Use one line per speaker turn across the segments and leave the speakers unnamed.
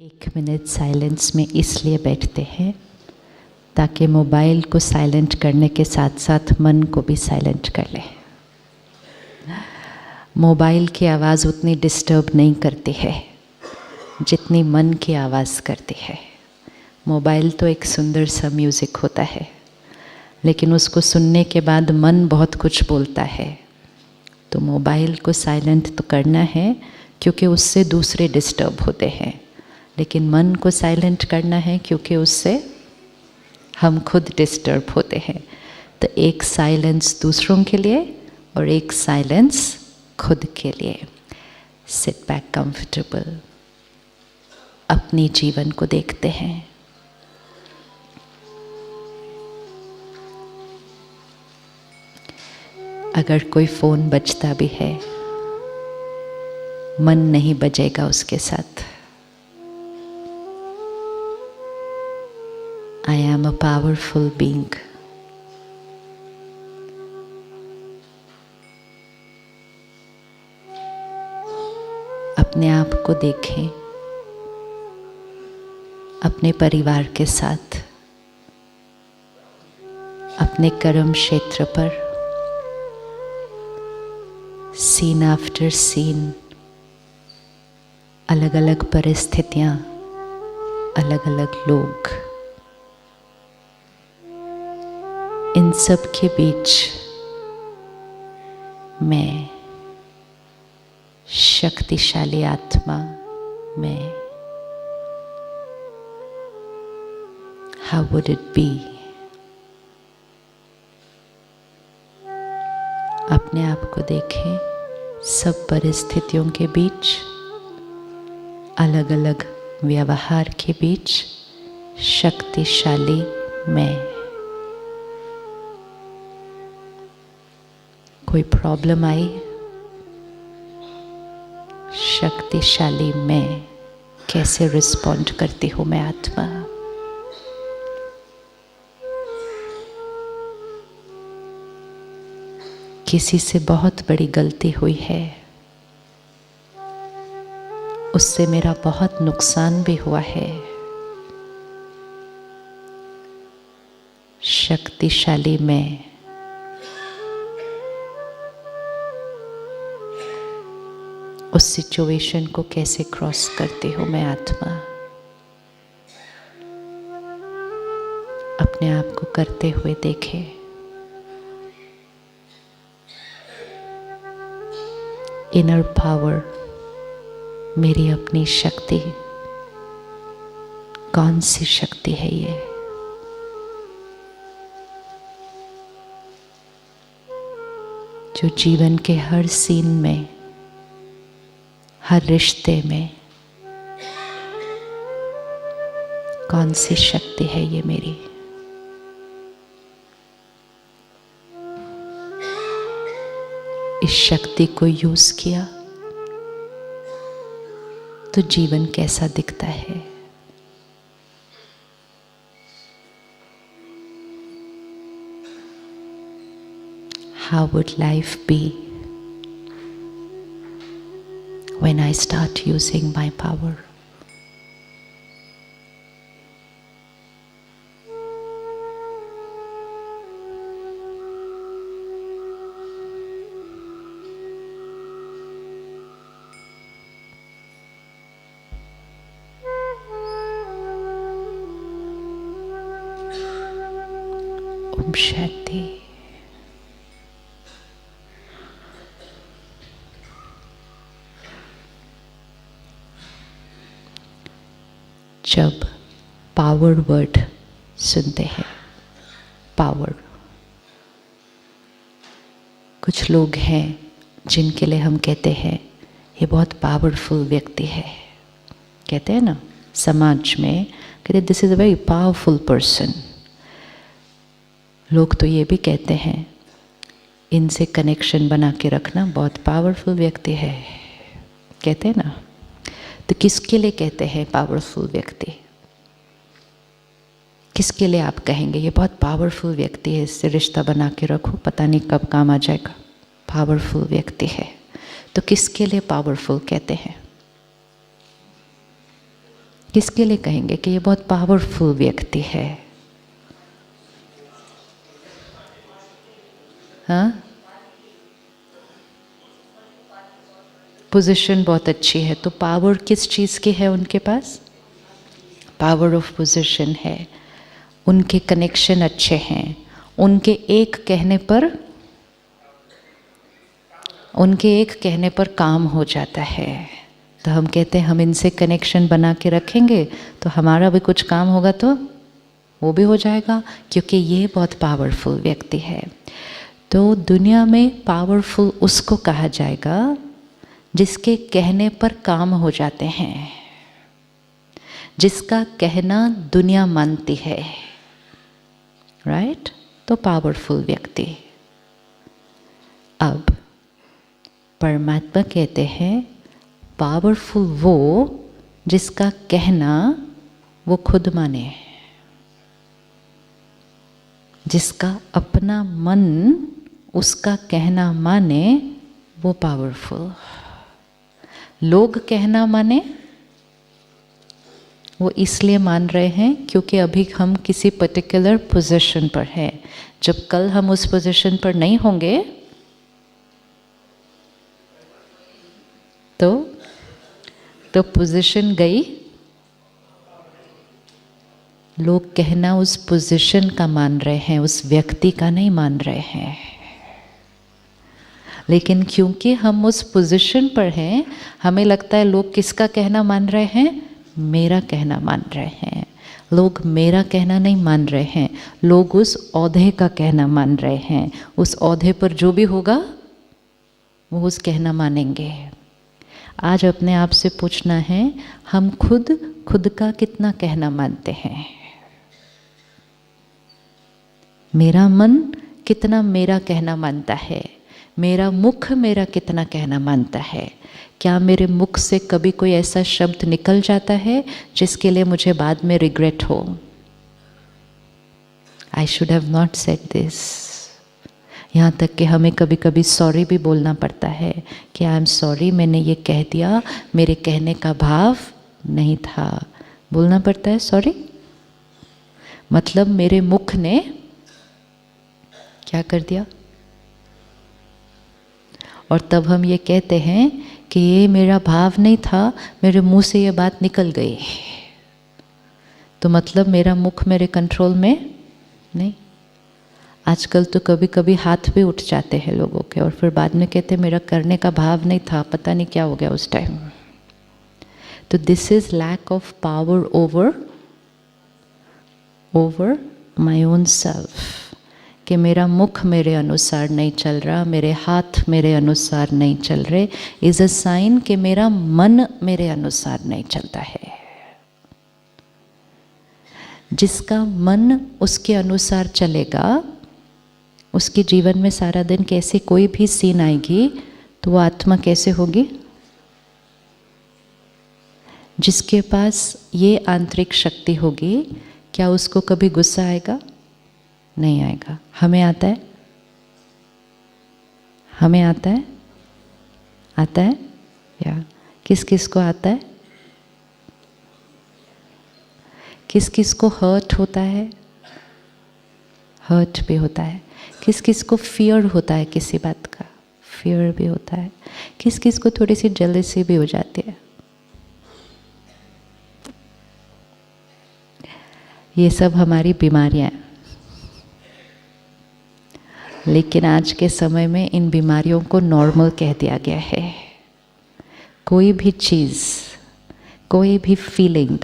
1 minute silence में इसलिए बैठते हैं ताकि मोबाइल को साइलेंट करने के साथ साथ मन को भी साइलेंट कर लें। मोबाइल की आवाज़ उतनी डिस्टर्ब नहीं करती है जितनी मन की आवाज़ करती है। मोबाइल तो एक सुंदर सा म्यूज़िक होता है, लेकिन उसको सुनने के बाद मन बहुत कुछ बोलता है। तो मोबाइल को साइलेंट तो करना है क्योंकि उससे दूसरे डिस्टर्ब होते हैं, लेकिन मन को साइलेंट करना है क्योंकि उससे हम खुद डिस्टर्ब होते हैं। तो एक साइलेंस दूसरों के लिए और एक साइलेंस खुद के लिए। सिट बैक कंफर्टेबल, अपनी जीवन को देखते हैं। अगर कोई फ़ोन बजता भी है, मन नहीं बजेगा उसके साथ। I am a powerful being. अपने आप को देखें, अपने परिवार के साथ, अपने कर्म क्षेत्र पर, सीन आफ्टर सीन, अलग अलग परिस्थितियाँ, अलग अलग लोग, इन सब के बीच मैं शक्तिशाली आत्मा में, how would it be? अपने आप को देखें, सब परिस्थितियों के बीच, अलग अलग व्यवहार के बीच शक्तिशाली मैं। कोई प्रॉब्लम आई, शक्तिशाली मैं कैसे रिस्पॉन्ड करती हूँ मैं आत्मा। किसी से बहुत बड़ी गलती हुई है, उससे मेरा बहुत नुकसान भी हुआ है। शक्तिशाली मैं उस सिचुएशन को कैसे क्रॉस करती हूँ मैं आत्मा। अपने आप को करते हुए देखे। इनर पावर, मेरी अपनी शक्ति, कौन सी शक्ति है ये? जो जीवन के हर सीन में, हर रिश्ते में, कौन सी शक्ति है ये मेरी? इस शक्ति को यूज किया तो जीवन कैसा दिखता है? How would life be when I start using my power? Om Shanti. जब पावर वर्ड सुनते हैं, पावर, कुछ लोग हैं जिनके लिए हम कहते हैं ये बहुत पावरफुल व्यक्ति है। कहते हैं ना समाज में, कहते this is a very powerful person. लोग तो ये भी कहते हैं इनसे कनेक्शन बना के रखना, बहुत पावरफुल व्यक्ति है। कहते हैं ना। तो किसके लिए कहते हैं पावरफुल व्यक्ति? किसके लिए आप कहेंगे ये बहुत पावरफुल व्यक्ति है, इससे रिश्ता बना के रखो, पता नहीं कब काम आ जाएगा, पावरफुल व्यक्ति है। तो किसके लिए पावरफुल कहते हैं? किसके लिए कहेंगे कि ये बहुत पावरफुल व्यक्ति है? हाँ, पोजीशन बहुत अच्छी है, तो पावर किस चीज़ की है उनके पास? पावर ऑफ पोजीशन है। उनके कनेक्शन अच्छे हैं, उनके एक कहने पर काम हो जाता है। तो हम कहते हैं हम इनसे कनेक्शन बना के रखेंगे तो हमारा भी कुछ काम होगा तो वो भी हो जाएगा, क्योंकि ये बहुत पावरफुल व्यक्ति है। तो दुनिया में पावरफुल उसको कहा जाएगा जिसके कहने पर काम हो जाते हैं, जिसका कहना दुनिया मानती है, राइट? तो पावरफुल व्यक्ति। अब परमात्मा कहते हैं पावरफुल वो जिसका कहना वो खुद माने, जिसका अपना मन उसका कहना माने, वो पावरफुल। लोग कहना माने वो इसलिए मान रहे हैं क्योंकि अभी हम किसी पर्टिकुलर पोजीशन पर हैं। जब कल हम उस पोजीशन पर नहीं होंगे तो पोजीशन गई। लोग कहना उस पोजीशन का मान रहे हैं, उस व्यक्ति का नहीं मान रहे हैं। लेकिन क्योंकि हम उस पोजीशन पर हैं, हमें लगता है लोग किसका कहना मान रहे हैं? मेरा कहना मान रहे हैं। लोग मेरा कहना नहीं मान रहे हैं, लोग उस औहदे का कहना मान रहे हैं। उस औहदे पर जो भी होगा वो उस कहना मानेंगे। आज अपने आप से पूछना है, हम खुद का कितना कहना मानते हैं? मेरा मन कितना मेरा कहना मानता है? मेरा मुख मेरा कितना कहना मानता है? क्या मेरे मुख से कभी कोई ऐसा शब्द निकल जाता है जिसके लिए मुझे बाद में रिग्रेट हो? I should have not said this. यहाँ तक कि हमें कभी कभी सॉरी भी बोलना पड़ता है कि आई एम सॉरी, मैंने ये कह दिया, मेरे कहने का भाव नहीं था। बोलना पड़ता है सॉरी, मतलब मेरे मुख ने क्या कर दिया। और तब हम ये कहते हैं कि ये मेरा भाव नहीं था, मेरे मुंह से ये बात निकल गई, तो मतलब मेरा मुख मेरे कंट्रोल में नहीं। आजकल तो कभी कभी हाथ भी उठ जाते हैं लोगों के और फिर बाद में कहते हैं मेरा करने का भाव नहीं था, पता नहीं क्या हो गया उस टाइम। तो this is lack of power over my own self, कि मेरा मुख मेरे अनुसार नहीं चल रहा, मेरे हाथ मेरे अनुसार नहीं चल रहे, इज अ साइन कि मेरा मन मेरे अनुसार नहीं चलता है। जिसका मन उसके अनुसार चलेगा, उसके जीवन में सारा दिन कैसे कोई भी सीन आएगी तो वो आत्मा कैसे होगी? जिसके पास ये आंतरिक शक्ति होगी, क्या उसको कभी गुस्सा आएगा? नहीं आएगा। हमें आता है? हमें आता है? आता है या किस किस को आता है? किस किस को हर्ट होता है? हर्ट भी होता है। किस किस को फियर होता है किसी बात का? फियर भी होता है। किस किस को थोड़ी सी जेलसी भी हो जाती है। ये सब हमारी बीमारियां हैं। लेकिन आज के समय में इन बीमारियों को नॉर्मल कह दिया गया है। कोई भी चीज़, कोई भी फीलिंग,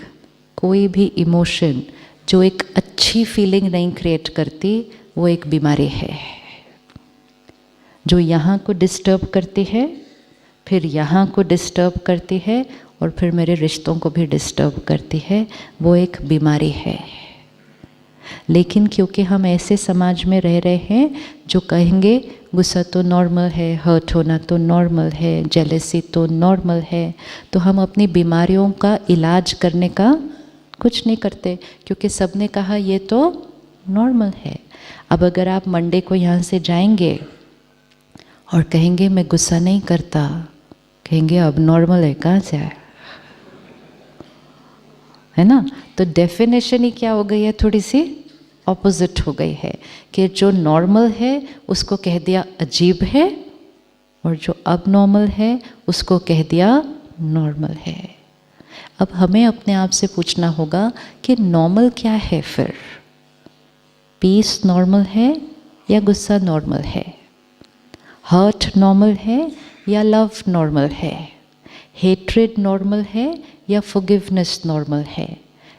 कोई भी इमोशन जो एक अच्छी फीलिंग नहीं क्रिएट करती, वो एक बीमारी है। जो यहाँ को डिस्टर्ब करती है, फिर यहाँ को डिस्टर्ब करती है और फिर मेरे रिश्तों को भी डिस्टर्ब करती है, वो एक बीमारी है। लेकिन क्योंकि हम ऐसे समाज में रह रहे हैं जो कहेंगे गुस्सा तो नॉर्मल है, हर्ट होना तो नॉर्मल है, जेलसी तो नॉर्मल है, तो हम अपनी बीमारियों का इलाज करने का कुछ नहीं करते, क्योंकि सबने कहा ये तो नॉर्मल है। अब अगर आप मंडे को यहाँ से जाएंगे और कहेंगे मैं गुस्सा नहीं करता, कहेंगे अब नॉर्मल है, कहाँ से आया? है ना। तो डेफिनेशन ही क्या हो गई है, थोड़ी सी ऑपोजिट हो गई है कि जो नॉर्मल है उसको कह दिया अजीब है, और जो अब नॉर्मल है उसको कह दिया नॉर्मल है। अब हमें अपने आप से पूछना होगा कि नॉर्मल क्या है फिर? पीस नॉर्मल है या गुस्सा नॉर्मल है? हर्ट नॉर्मल है या लव नॉर्मल है? हेट्रेड नॉर्मल है या फॉरगिवनेस नॉर्मल है?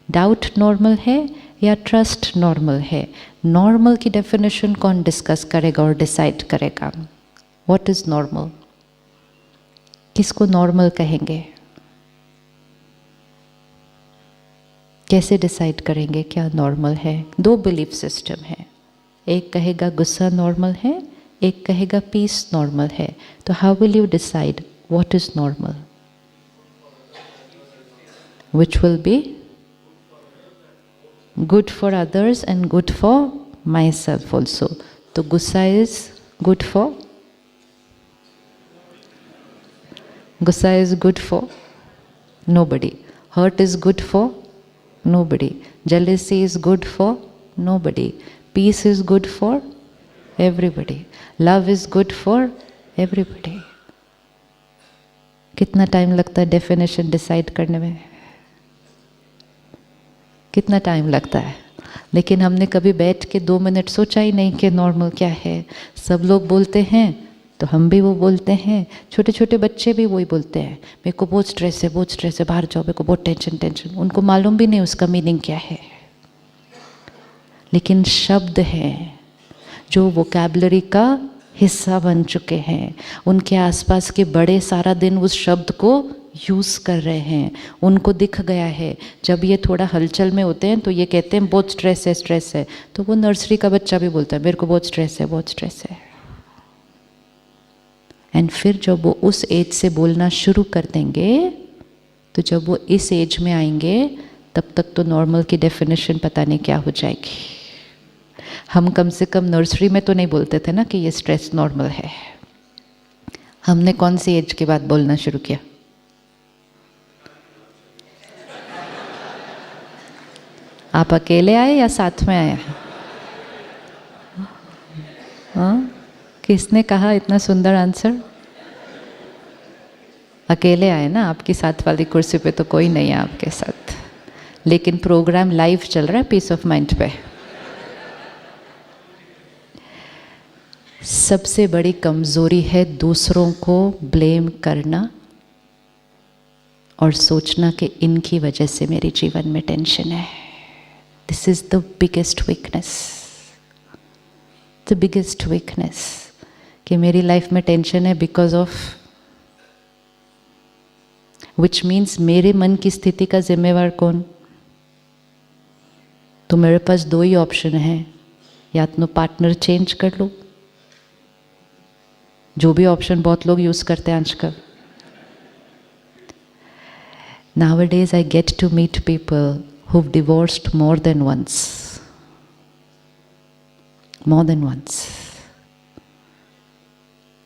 डाउट नॉर्मल है या ट्रस्ट नॉर्मल है? नॉर्मल की डेफिनेशन कौन डिस्कस करेगा और डिसाइड करेगा? What is normal? किसको नॉर्मल कहेंगे? कैसे डिसाइड करेंगे क्या नॉर्मल है? दो बिलीफ सिस्टम है, एक कहेगा गुस्सा नॉर्मल है, एक कहेगा पीस नॉर्मल है। तो how will you decide what is normal? Which will be good for others and good for myself also. तो गुस्सा is good for? गुस्सा is good for nobody. Hurt is good for nobody. Jealousy is good for nobody. Peace is good for everybody. Love is good for everybody. कितना time लगता है definition decide करने में? कितना time लगता है? लेकिन हमने कभी बैठ के 2 मिनट सोचा ही नहीं कि नॉर्मल क्या है। सब लोग बोलते हैं तो हम भी वो बोलते हैं, छोटे छोटे बच्चे भी वही बोलते हैं, मेरे को बहुत स्ट्रेस है, बहुत स्ट्रेस है, बाहर जाओ, मेरे को बहुत टेंशन। उनको मालूम भी नहीं उसका मीनिंग क्या है। लेकिन शब्द हैं जो वोकैबुलरी का हिस्सा बन चुके हैं। उनके आसपास के बड़े सारा दिन उस शब्द को यूज़ कर रहे हैं, उनको दिख गया है। जब ये थोड़ा हलचल में होते हैं तो ये कहते हैं बहुत स्ट्रेस है। तो वो नर्सरी का बच्चा भी बोलता है मेरे को बहुत स्ट्रेस है। एंड फिर जब वो उस एज से बोलना शुरू कर देंगे, तो जब वो इस एज में आएंगे तब तक तो नॉर्मल की डेफिनेशन पता नहीं क्या हो जाएगी। हम कम से कम नर्सरी में तो नहीं बोलते थे ना कि ये स्ट्रेस नॉर्मल है। हमने कौन सी एज के बाद बोलना शुरू किया? आप अकेले आए या साथ में आए? हाँ, किसने कहा इतना सुंदर आंसर? अकेले आए ना, आपकी साथ वाली कुर्सी पे तो कोई नहीं है आपके साथ। लेकिन प्रोग्राम लाइव चल रहा है पीस ऑफ माइंड पे। सबसे बड़ी कमजोरी है दूसरों को ब्लेम करना और सोचना कि इनकी वजह से मेरे जीवन में टेंशन है। This is the biggest weakness, the biggest weakness, कि मेरी लाइफ में टेंशन है बिकॉज ऑफ, विच मीन्स मेरे मन की स्थिति का जिम्मेवार कौन? तो मेरे पास 2 ही ऑप्शन है, या तो पार्टनर चेंज कर लो, जो भी ऑप्शन बहुत लोग यूज करते हैं आजकल। Nowadays I get to meet people who've divorced more than once. More than once.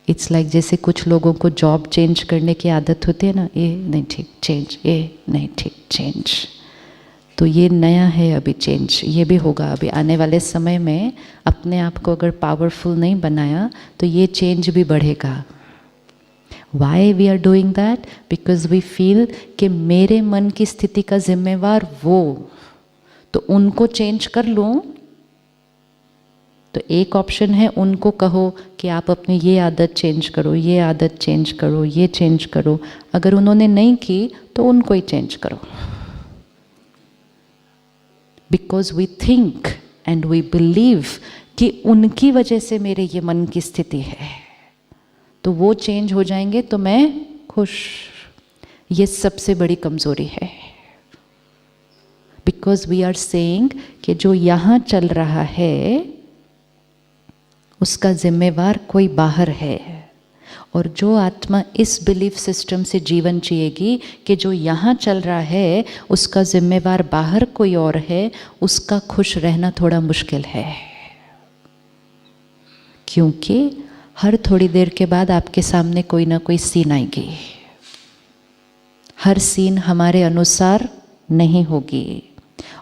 It's like जैसे कुछ लोगों को जॉब चेंज करने की आदत होती है ना, ये नहीं ठीक चेंज, ये नहीं ठीक चेंज। तो ये नया है अभी चेंज, ये भी होगा अभी आने वाले समय में। अपने आप को अगर पावरफुल नहीं बनाया तो ये चेंज भी बढ़ेगा। Why we are doing that? Because we feel कि मेरे मन की स्थिति का जिम्मेवार वो, तो उनको चेंज कर लूँ। तो एक ऑप्शन है उनको कहो कि आप अपनी ये आदत चेंज करो, ये आदत चेंज करो, ये चेंज करो। अगर उन्होंने नहीं की तो उनको ही चेंज करो। Because we think and we believe कि उनकी वजह से मेरे ये मन की स्थिति है, तो वो चेंज हो जाएंगे तो मैं खुश। ये सबसे बड़ी कमजोरी है। बिकॉज वी आर सेइंग कि जो यहाँ चल रहा है उसका जिम्मेवार कोई बाहर है, और जो आत्मा इस बिलीफ सिस्टम से जीवन जिएगी कि जो यहाँ चल रहा है उसका जिम्मेवार बाहर कोई और है, उसका खुश रहना थोड़ा मुश्किल है। क्योंकि हर थोड़ी देर के बाद आपके सामने कोई ना कोई सीन आएगी। हर सीन हमारे अनुसार नहीं होगी।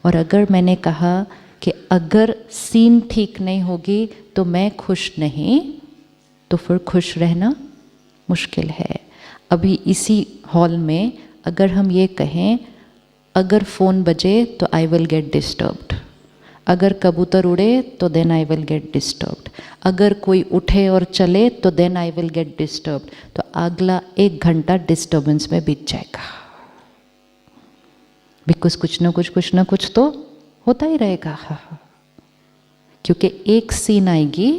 और अगर मैंने कहा कि अगर सीन ठीक नहीं होगी तो मैं खुश नहीं, तो फिर खुश रहना मुश्किल है। अभी इसी हॉल में अगर हम ये कहें, अगर फ़ोन बजे तो आई विल गेट डिस्टर्ब्ड, अगर कबूतर उड़े तो then I will get disturbed, अगर कोई उठे और चले तो then I will get disturbed, तो अगला 1 घंटा डिस्टर्बेंस में बीत जाएगा। बिकॉज कुछ ना कुछ तो होता ही रहेगा। क्योंकि एक सीन आएगी,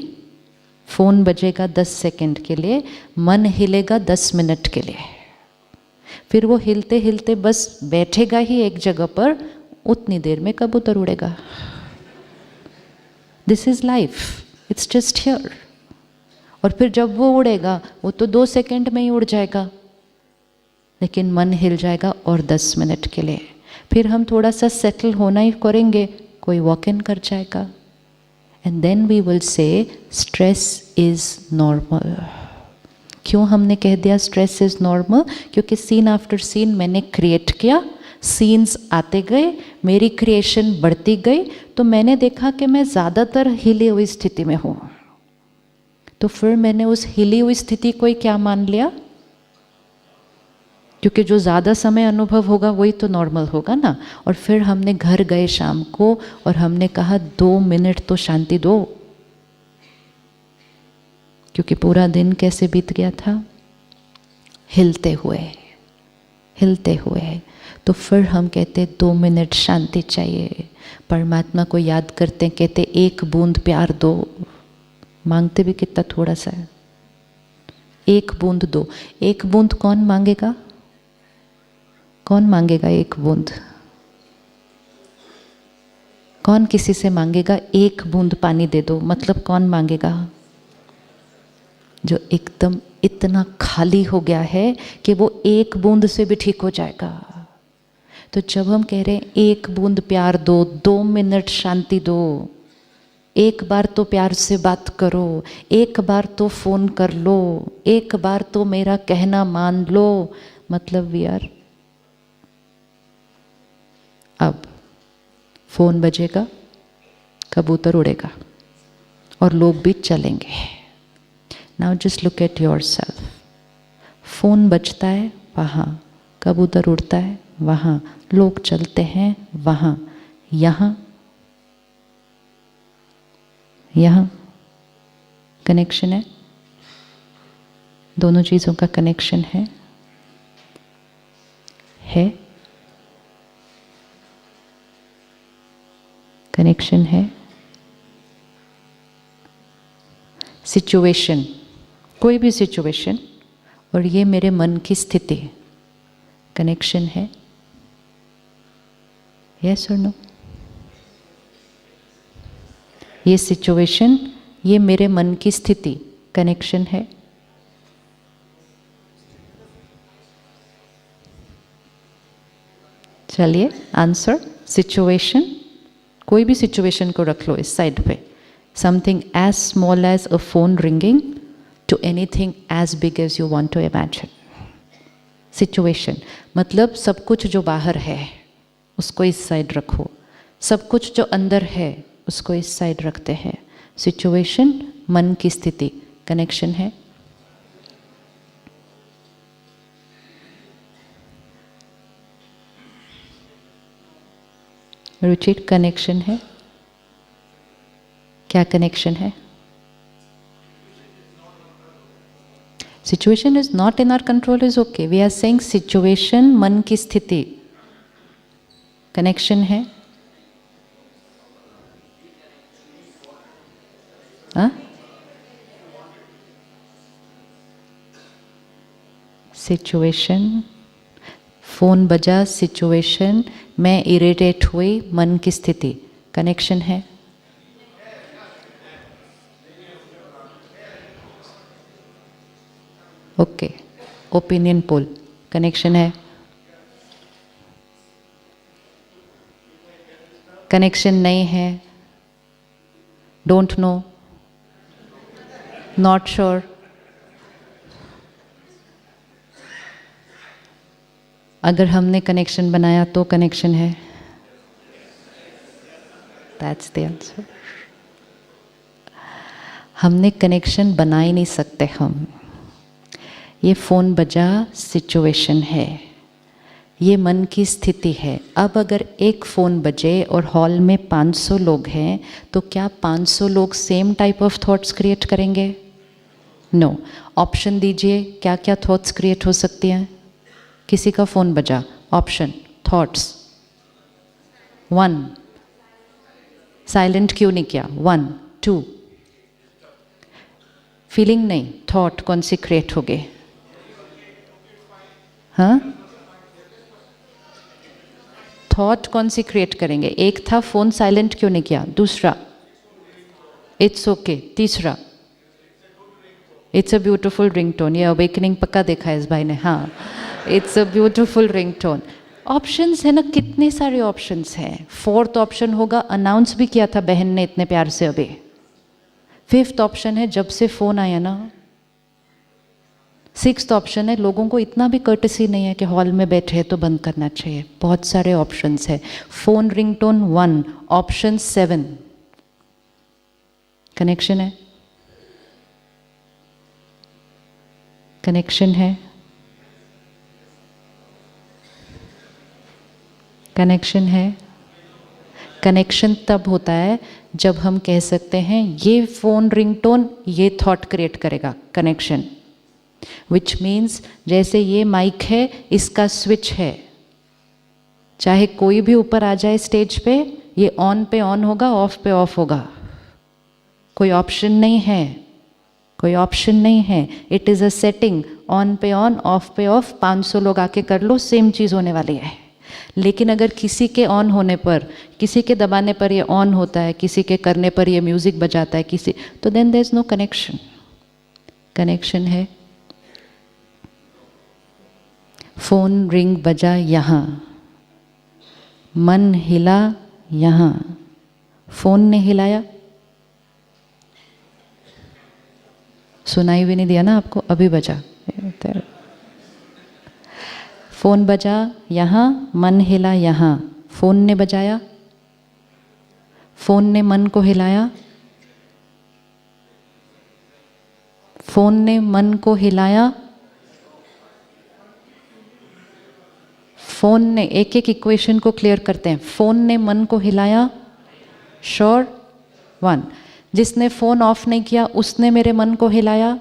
फ़ोन बजेगा 10 सेकंड के लिए, मन हिलेगा 10 मिनट के लिए, फिर वो हिलते हिलते बस बैठेगा ही एक जगह पर, उतनी देर में कबूतर उड़ेगा। This is life, it's just here. और फिर जब वो उड़ेगा वो तो 2 सेकंड में ही उड़ जाएगा, लेकिन मन हिल जाएगा और 10 मिनट के लिए। फिर हम थोड़ा सा सेटल होना ही करेंगे, कोई वॉक इन कर जाएगा, and then we will say stress is normal. क्यों हमने कह दिया स्ट्रेस इज़ नॉर्मल? क्योंकि सीन आफ्टर सीन मैंने क्रिएट किया, सीन्स आते गए, मेरी क्रिएशन बढ़ती गई, तो मैंने देखा कि मैं ज़्यादातर हिली हुई स्थिति में हूँ। तो फिर मैंने उस हिली हुई स्थिति को ही क्या मान लिया? क्योंकि जो ज़्यादा समय अनुभव होगा वही तो नॉर्मल होगा ना। और फिर हमने घर गए शाम को और हमने कहा 2 मिनट तो शांति दो, क्योंकि पूरा दिन कैसे बीत गया था? हिलते हुए, हिलते हुए। तो फिर हम कहते 2 मिनट शांति चाहिए। परमात्मा को याद करते, कहते 1 बूंद प्यार दो, मांगते भी कितना थोड़ा सा है, 1 बूंद दो। 1 बूंद कौन मांगेगा? कौन मांगेगा 1 बूंद? कौन किसी से मांगेगा 1 बूंद पानी दे दो? मतलब कौन मांगेगा? जो एकदम इतना खाली हो गया है कि वो 1 बूंद से भी ठीक हो जाएगा। तो जब हम कह रहे हैं 1 बूंद प्यार दो, 2 मिनट शांति दो, 1 बार तो प्यार से बात करो, 1 बार तो फोन कर लो, 1 बार तो मेरा कहना मान लो, मतलब वी आर। अब फोन बजेगा, कबूतर उड़ेगा और लोग भी चलेंगे। Now just look at your self. Phone बजता है वहाँ, कबूतर उड़ता है वहाँ, लोग चलते हैं वहाँ, यहाँ यहाँ कनेक्शन है, दोनों चीज़ों का कनेक्शन है। कनेक्शन है। सिचुएशन, कोई भी सिचुएशन और ये मेरे मन की स्थिति, कनेक्शन है। यस और नो? ये सिचुएशन, ये मेरे मन की स्थिति, कनेक्शन है। चलिए आंसर। सिचुएशन, कोई भी सिचुएशन को रख लो इस साइड पे। Something as small as a phone ringing to anything as big as you want to imagine. Situation मतलब सब कुछ जो बाहर है उसको इस साइड रखो, सब कुछ जो अंदर है उसको इस साइड रखते हैं। सिचुएशन मन की स्थिति, कनेक्शन है। रुचिर, कनेक्शन है। क्या कनेक्शन है? Situation is not in our control is okay. We are saying situation मन की स्थिति, कनेक्शन है। सिचुएशन, फोन बजा, सिचुएशन, मैं इरिटेट हुई, मन की स्थिति, कनेक्शन है। ओके, ओपिनियन पोल, कनेक्शन है। कनेक्शन नहीं है, डोंट नो, नॉट श्योर। अगर हमने कनेक्शन बनाया तो कनेक्शन है। That's the answer. हमने कनेक्शन बना ही नहीं सकते हम। ये फ़ोन बजा सिचुएशन है, ये मन की स्थिति है। अब अगर एक फ़ोन बजे और हॉल में 500 लोग हैं तो क्या 500 लोग same type of thoughts create करेंगे? नो। ऑप्शन दीजिए, क्या क्या थॉट्स क्रिएट हो सकती हैं? किसी का फ़ोन बजा, ऑप्शन थॉट्स 1, साइलेंट क्यों नहीं किया? 1 2, फीलिंग नहीं, थॉट कौन सी क्रिएट हो गई? हाँ, थॉट कौन सी क्रिएट करेंगे? एक था फ़ोन साइलेंट क्यों नहीं किया, दूसरा इट्स ओके, तीसरा इट्स अ ब्यूटीफुल रिंगटोन। ये अवेकनिंग पक्का देखा है इस भाई ने। हाँ, it's a beautiful ringtone. Options है ना, कितने सारे ऑप्शंस हैं। फोर्थ ऑप्शन होगा, अनाउंस भी किया था बहन ने इतने प्यार से अभी। फिफ्थ ऑप्शन है, जब से फ़ोन आया ना। सिक्स्थ ऑप्शन है, लोगों को इतना भी कर्टसी नहीं है कि हॉल में बैठे तो बंद करना चाहिए। बहुत सारे ऑप्शंस है। फ़ोन रिंगटोन 1, ऑप्शन 7, कनेक्शन है, कनेक्शन है, कनेक्शन है। कनेक्शन तब होता है जब हम कह सकते हैं ये फ़ोन रिंगटोन ये थॉट क्रिएट करेगा, कनेक्शन। विच मीन्स जैसे ये माइक है, इसका स्विच है, चाहे कोई भी ऊपर आ जाए स्टेज पे, ये ऑन पे ऑन होगा, ऑफ पे ऑफ होगा। कोई ऑप्शन नहीं है, कोई ऑप्शन नहीं है। It is a setting, on पे ऑन, ऑफ पे ऑफ। 500 लोग आके कर लो, सेम चीज़ होने वाली है। लेकिन अगर किसी के ऑन होने पर, किसी के दबाने पर ये ऑन होता है, किसी के करने पर ये म्यूज़िक बजाता है, किसी, तो then there is no connection. Connection है। फ़ोन रिंग बजा यहाँ, मन हिला यहाँ, फ़ोन ने हिलाया, सुनाई भी नहीं दिया ना आपको, अभी बजा। फ़ोन बजा यहाँ, मन हिला यहाँ, फ़ोन ने बजाया, फ़ोन ने मन को हिलाया, फ़ोन ने मन को हिलाया, फ़ोन ने, एक एक इक्वेशन को क्लियर करते हैं। फ़ोन ने मन को हिलाया, श्योर 1। जिसने फ़ोन ऑफ नहीं किया उसने मेरे मन को हिलाया,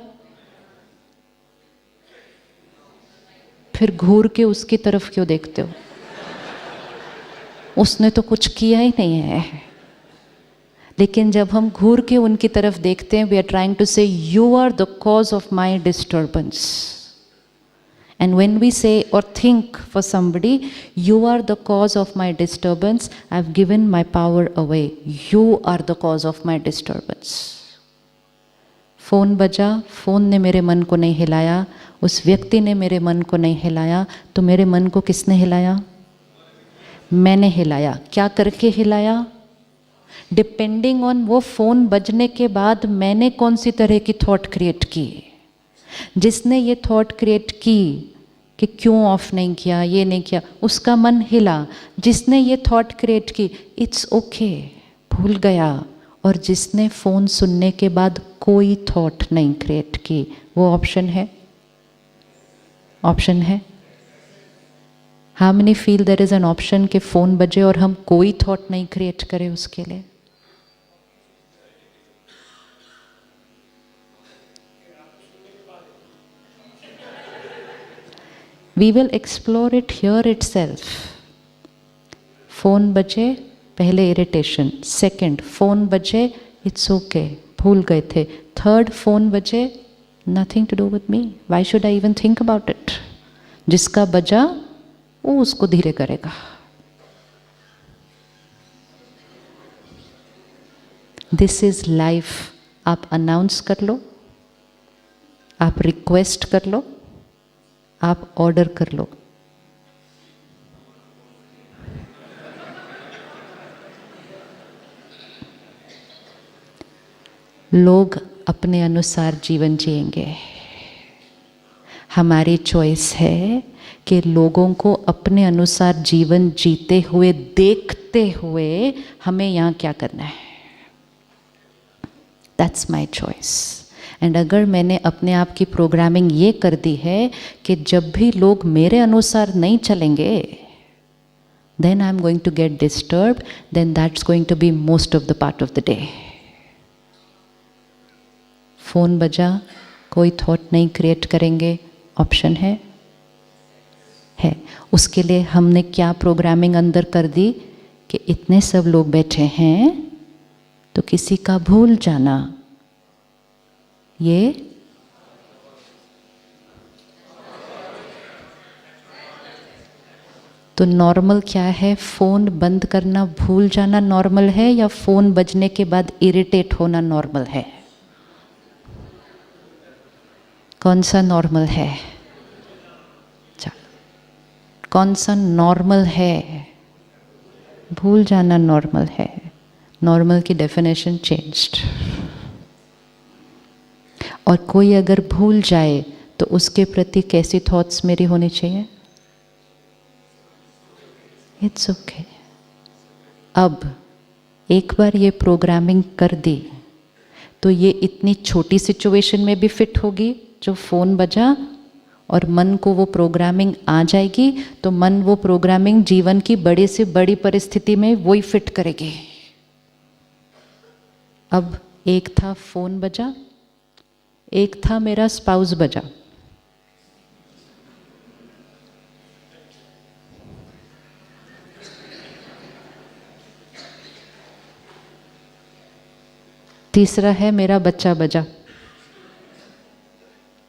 फिर घूर के उसकी तरफ क्यों देखते हो? उसने तो कुछ किया ही नहीं है। लेकिन जब हम घूर के उनकी तरफ देखते हैं, we are trying to say you are the cause of my disturbance. And when we say or think for somebody, you are the cause of my disturbance, I've given my power away. You are the cause of my disturbance. Phone बजा, phone ने मेरे मन को नहीं हिलाया, उस व्यक्ति ने मेरे मन को नहीं हिलाया, तो मेरे मन को किसने हिलाया? मैंने हिलाया। क्या करके हिलाया? डिपेंडिंग ऑन वो फ़ोन बजने के बाद मैंने कौन सी तरह की थॉट क्रिएट की। जिसने ये थॉट क्रिएट की कि क्यों ऑफ नहीं किया, ये नहीं किया, उसका मन हिला। जिसने ये थॉट क्रिएट की, इट्स ओके, भूल गया। और जिसने फ़ोन सुनने के बाद कोई थॉट नहीं क्रिएट की, वो ऑप्शन है, ऑप्शन है। How many feel there is an option कि फ़ोन बजे और हम कोई थॉट नहीं क्रिएट करें उसके लिए? We will explore it here itself. Phone बजे, पहले इरिटेशन, सेकंड फ़ोन बजे, इट्स ओके, भूल गए थे, थर्ड फ़ोन बजे, nothing to do with me, why should I even think about it. जिसका बजा वो उसको धीरे करेगा। This is life. आप अनाउंस कर लो, आप रिक्वेस्ट कर लो, आप ऑर्डर कर लो। लोग अपने अनुसार जीवन जिएंगे। हमारी चॉइस है कि लोगों को अपने अनुसार जीवन जीते हुए देखते हुए हमें यहाँ क्या करना है। That's my choice. एंड अगर मैंने अपने आप की प्रोग्रामिंग ये कर दी है कि जब भी लोग मेरे अनुसार नहीं चलेंगे, then I'm going to get disturbed, then that's going to be most of the part of the day. Phone बजा, कोई थॉट नहीं क्रिएट करेंगे, ऑप्शन है? उसके लिए हमने क्या प्रोग्रामिंग अंदर कर दी कि इतने सब लोग बैठे हैं तो किसी का भूल जाना ये तो नॉर्मल क्या है? फ़ोन बंद करना भूल जाना नॉर्मल है या फ़ोन बजने के बाद इरिटेट होना नॉर्मल है? कौन सा नॉर्मल है? कौन सा नॉर्मल है? भूल जाना नॉर्मल है। नॉर्मल की डेफिनेशन चेंज्ड। और कोई अगर भूल जाए तो उसके प्रति कैसी थॉट्स मेरी होनी चाहिए? It's okay. अब एक बार ये प्रोग्रामिंग कर दी तो ये इतनी छोटी सिचुएशन में भी फिट होगी, जो फ़ोन बजा और मन को वो प्रोग्रामिंग आ जाएगी, तो मन वो प्रोग्रामिंग जीवन की बड़ी से बड़ी परिस्थिति में वही फिट करेगी। अब एक था फ़ोन बजा, एक था मेरा स्पाउस बजा। तीसरा है मेरा बच्चा बजा।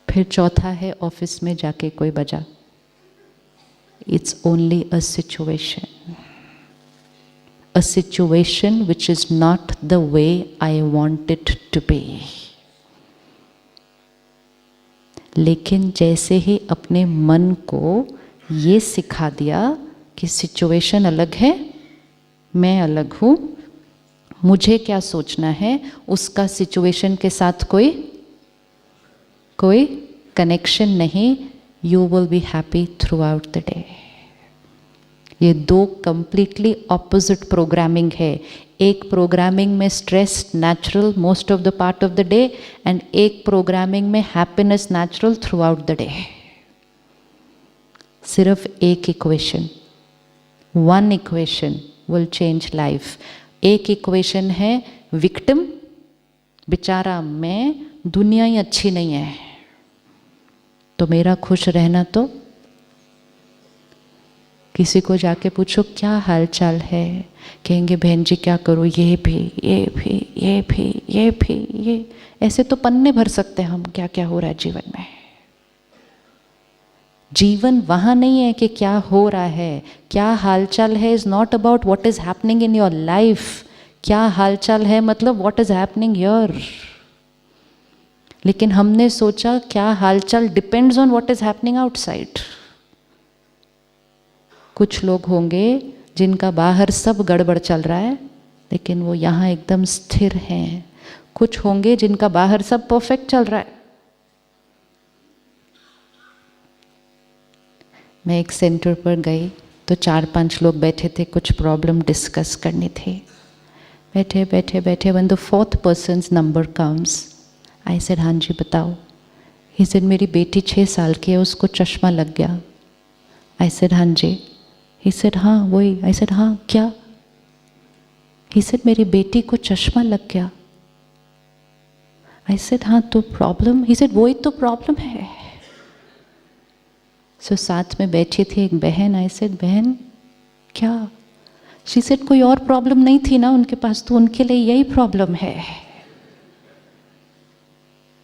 फिर चौथा है ऑफिस में जाके कोई बजा। It's only a situation which is not the way I want it to be. लेकिन जैसे ही अपने मन को ये सिखा दिया कि सिचुएशन अलग है, मैं अलग हूँ, मुझे क्या सोचना है, उसका सिचुएशन के साथ कोई कनेक्शन नहीं, you will be happy through out the day. ये दो कंप्लीटली ऑपोजिट प्रोग्रामिंग है। एक प्रोग्रामिंग में stress natural most of the part of the day, and एक प्रोग्रामिंग में happiness natural through out the day. सिर्फ एक equation, one equation will change life. एक इक्वेशन है विक्टिम, बेचारा मैं, दुनिया ही अच्छी नहीं है, तो मेरा खुश रहना तो किसी को जाके पूछो क्या हाल चाल है, कहेंगे बहन जी क्या करूँ, ये भी, ऐसे तो पन्ने भर सकते हैं हम क्या क्या हो रहा है जीवन में। जीवन वहाँ नहीं है कि क्या हो रहा है, क्या हालचाल है is not about what is happening in your life. क्या हालचाल है मतलब व्हाट इज़ हैपनिंग हियर। लेकिन हमने सोचा क्या हालचाल depends on what is happening outside. कुछ लोग होंगे जिनका बाहर सब गड़बड़ चल रहा है लेकिन वो यहाँ एकदम स्थिर हैं। कुछ होंगे जिनका बाहर सब परफेक्ट चल रहा है। मैं एक सेंटर पर गई तो 4-5 लोग बैठे थे, कुछ प्रॉब्लम डिस्कस करनी थी। बैठे when the 4th person's number comes, I said हाँ जी बताओ। He said मेरी बेटी 6 साल की है, उसको चश्मा लग गया। I said हाँ जी। He said हाँ वही। I said हाँ क्या? He said मेरी बेटी को चश्मा लग गया। I said हाँ तो प्रॉब्लम? He said वही तो प्रॉब्लम है। So साथ में बैठी थी एक बहन। I said बहन क्या? She said कोई और प्रॉब्लम नहीं थी ना उनके पास, तो उनके लिए यही प्रॉब्लम है।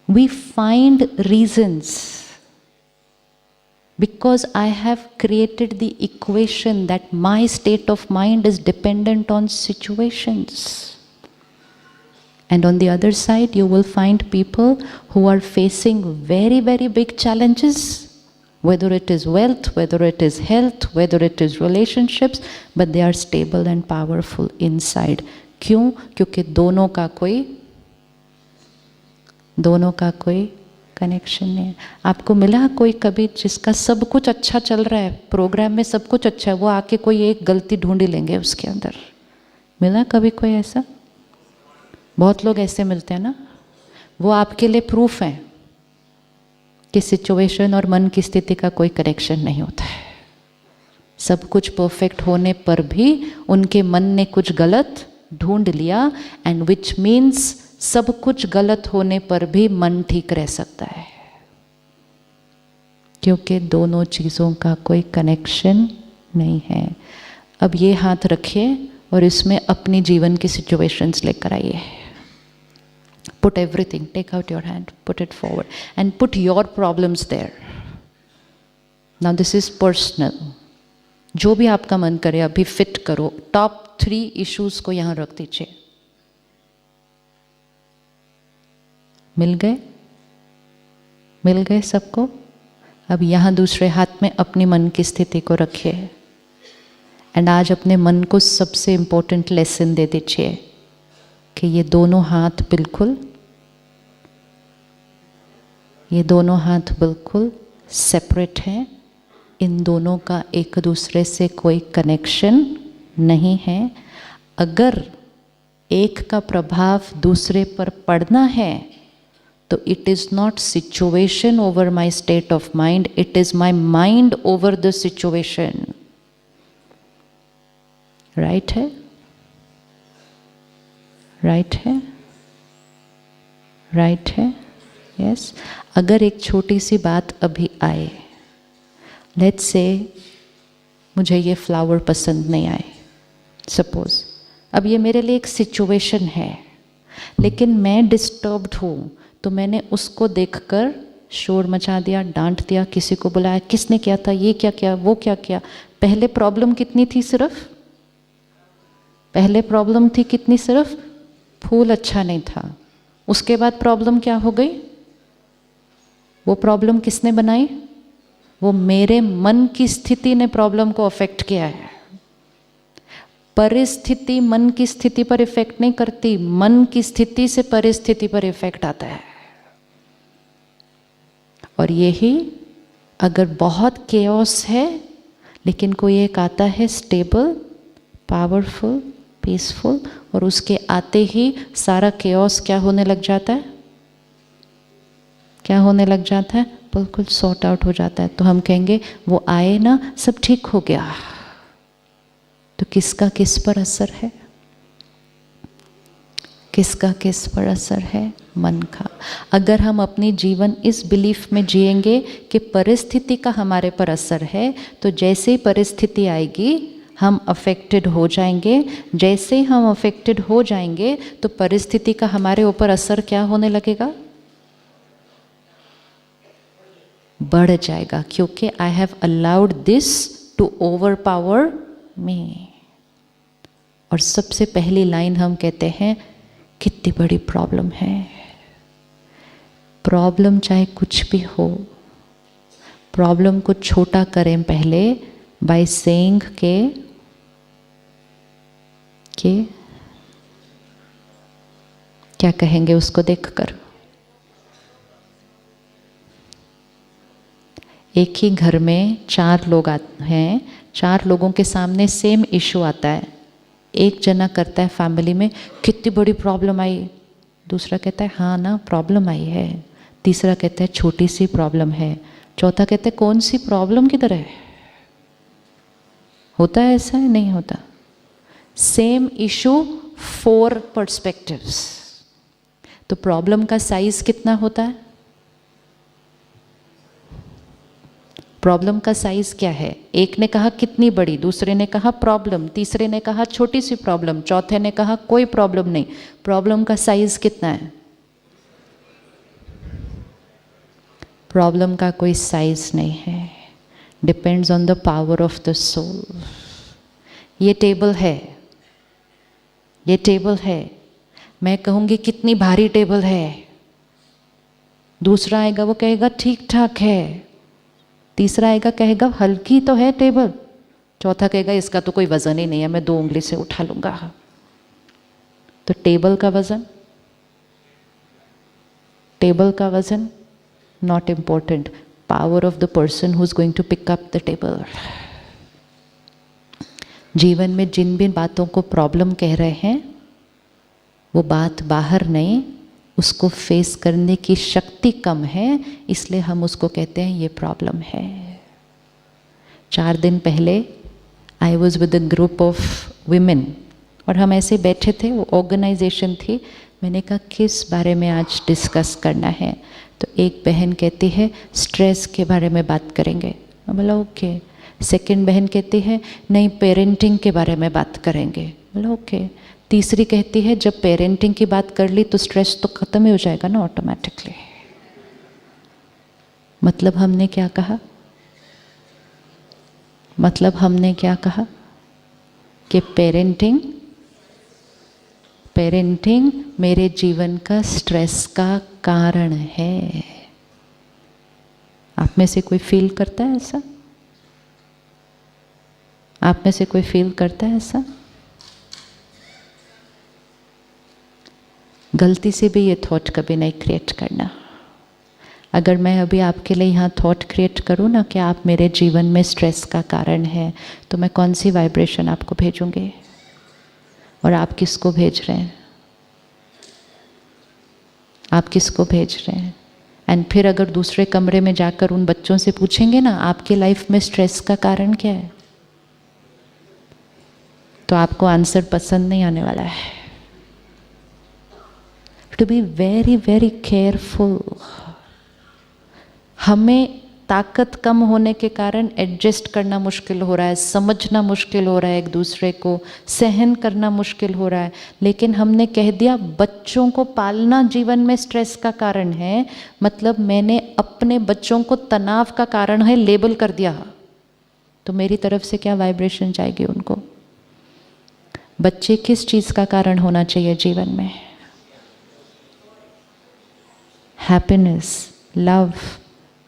We find reasons because I have created the equation that my state of mind is dependent on situations. And on the other side, you will find people who are facing very, very big challenges, whether it is wealth, whether it is health, whether it is relationships, but they are stable and powerful inside. क्यों? क्योंकि दोनों का कोई connection नहीं है। आपको मिला कोई कभी जिसका सब कुछ अच्छा चल रहा है, प्रोग्राम में सब कुछ अच्छा है, वो आके कोई एक गलती ढूंढ ही लेंगे उसके अंदर? मिला कभी कोई ऐसा? बहुत लोग ऐसे मिलते हैं ना। वो आपके लिए प्रूफ है कि सिचुएशन और मन की स्थिति का कोई कनेक्शन नहीं होता है। सब कुछ परफेक्ट होने पर भी उनके मन ने कुछ गलत ढूंढ लिया, एंड विच मीन्स सब कुछ गलत होने पर भी मन ठीक रह सकता है, क्योंकि दोनों चीज़ों का कोई कनेक्शन नहीं है। अब ये हाथ रखिए और इसमें अपनी जीवन की सिचुएशंस लेकर आइए। Put everything, take out your hand, put it forward and put your problems there. Now this is personal. जो भी आपका मन करे अभी फिट करो। टॉप 3 इश्यूज को यहां रख दीजिए। मिल गए? मिल गए सबको? अब यहां दूसरे हाथ में अपनी मन की स्थिति को रखिए, एंड आज अपने मन को सबसे इंपॉर्टेंट लेसन दे दीजिए कि ये दोनों हाथ बिल्कुल सेपरेट हैं। इन दोनों का एक दूसरे से कोई कनेक्शन नहीं है। अगर एक का प्रभाव दूसरे पर पड़ना है तो it is not situation over my state of mind, it is my mind over the situation. Right है? राइट है? राइट है? यस। अगर एक छोटी सी बात अभी आए, लेट्स से मुझे ये फ्लावर पसंद नहीं आए, सपोज। अब ये मेरे लिए एक सिचुएशन है, लेकिन मैं डिस्टर्ब्ड हूँ, तो मैंने उसको देखकर शोर मचा दिया, डांट दिया, किसी को बुलाया, किसने किया था, ये क्या किया, वो क्या किया। पहले प्रॉब्लम कितनी थी? पहले प्रॉब्लम थी कितनी? सिर्फ फूल अच्छा नहीं था। उसके बाद प्रॉब्लम क्या हो गई? वो प्रॉब्लम किसने बनाई? वो मेरे मन की स्थिति ने प्रॉब्लम को अफेक्ट किया है। परिस्थिति मन की स्थिति पर इफेक्ट नहीं करती, मन की स्थिति से परिस्थिति पर इफेक्ट आता है। और यही अगर बहुत केओस है, लेकिन कोई एक आता है स्टेबल, पावरफुल, पीसफुल, और उसके आते ही सारा केओस क्या होने लग जाता है? क्या होने लग जाता है? बिल्कुल सॉर्ट आउट हो जाता है। तो हम कहेंगे वो आए ना, सब ठीक हो गया। तो किसका किस पर असर है? किसका किस पर असर है? मन का। अगर हम अपनी जीवन इस बिलीफ में जिएंगे कि परिस्थिति का हमारे पर असर है, तो जैसे ही परिस्थिति आएगी हम अफेक्टेड हो जाएंगे। जैसे ही हम अफेक्टेड हो जाएंगे तो परिस्थिति का हमारे ऊपर असर क्या होने लगेगा? बढ़ जाएगा, क्योंकि I have allowed this to overpower me. और सबसे पहली लाइन हम कहते हैं, कितनी बड़ी प्रॉब्लम है। प्रॉब्लम चाहे कुछ भी हो, प्रॉब्लम को छोटा करें पहले बाय सेइंग के क्या कहेंगे उसको देखकर? एक ही घर में 4 लोग हैं, 4 लोगों के सामने सेम इशू आता है। एक जना करता है फैमिली में, कितनी बड़ी प्रॉब्लम आई। दूसरा कहता है हाँ ना, प्रॉब्लम आई है। तीसरा कहता है छोटी सी प्रॉब्लम है। चौथा कहता है कौन सी प्रॉब्लम किधर है? होता है ऐसा? है नहीं होता? Same issue 4 perspectives. तो प्रॉब्लम का साइज कितना होता है? प्रॉब्लम का साइज क्या है? एक ने कहा कितनी बड़ी, दूसरे ने कहा प्रॉब्लम, तीसरे ने कहा छोटी सी प्रॉब्लम, चौथे ने कहा कोई प्रॉब्लम नहीं। प्रॉब्लम का साइज कितना है? प्रॉब्लम का कोई साइज नहीं है, depends on the power of the soul. ये टेबल है, ये टेबल है, मैं कहूँगी कितनी भारी टेबल है, दूसरा आएगा वो कहेगा ठीक ठाक है, तीसरा आएगा कहेगा हल्की तो है टेबल, चौथा कहेगा इसका तो कोई वजन ही नहीं है, मैं 2 उंगली से उठा लूँगा। तो टेबल का वजन, टेबल का वजन not important. Power of the person who's going to pick up the table. जीवन में जिन भी बातों को प्रॉब्लम कह रहे हैं वो बात बाहर नहीं, उसको फेस करने की शक्ति कम है, इसलिए हम उसको कहते हैं ये प्रॉब्लम है। 4 दिन पहले I was with a group of women और हम ऐसे बैठे थे, वो ऑर्गेनाइजेशन थी। मैंने कहा किस बारे में आज डिस्कस करना है, तो एक बहन कहती है स्ट्रेस के बारे में बात करेंगे। मैं बोला ओके। सेकंड बहन कहती है नहीं पेरेंटिंग के बारे में बात करेंगे। बोला ओके। तीसरी कहती है जब पेरेंटिंग की बात कर ली तो स्ट्रेस तो ख़त्म ही हो जाएगा ना ऑटोमेटिकली। मतलब हमने क्या कहा? मतलब हमने क्या कहा कि पेरेंटिंग मेरे जीवन का स्ट्रेस का कारण है। आप में से कोई फील करता है ऐसा? आप में से कोई फील करता है ऐसा? गलती से भी ये थॉट कभी नहीं क्रिएट करना। अगर मैं अभी आपके लिए यहाँ थॉट क्रिएट करूँ ना कि आप मेरे जीवन में स्ट्रेस का कारण है, तो मैं कौन सी वाइब्रेशन आपको भेजूँगी और आप किसको भेज रहे हैं? आप किसको भेज रहे हैं? एंड फिर अगर दूसरे कमरे में जाकर उन बच्चों से पूछेंगे ना आपकी लाइफ में स्ट्रेस का कारण क्या है, तो आपको आंसर पसंद नहीं आने वाला है। To be very very careful. हमें ताकत कम होने के कारण एडजस्ट करना मुश्किल हो रहा है, समझना मुश्किल हो रहा है, एक दूसरे को सहन करना मुश्किल हो रहा है। लेकिन हमने कह दिया बच्चों को पालना जीवन में स्ट्रेस का कारण है, मतलब मैंने अपने बच्चों को तनाव का कारण है लेबल कर दिया, तो मेरी तरफ से क्या वाइब्रेशन जाएगी उनको? बच्चे किस चीज़ का कारण होना चाहिए जीवन में? Happiness, love.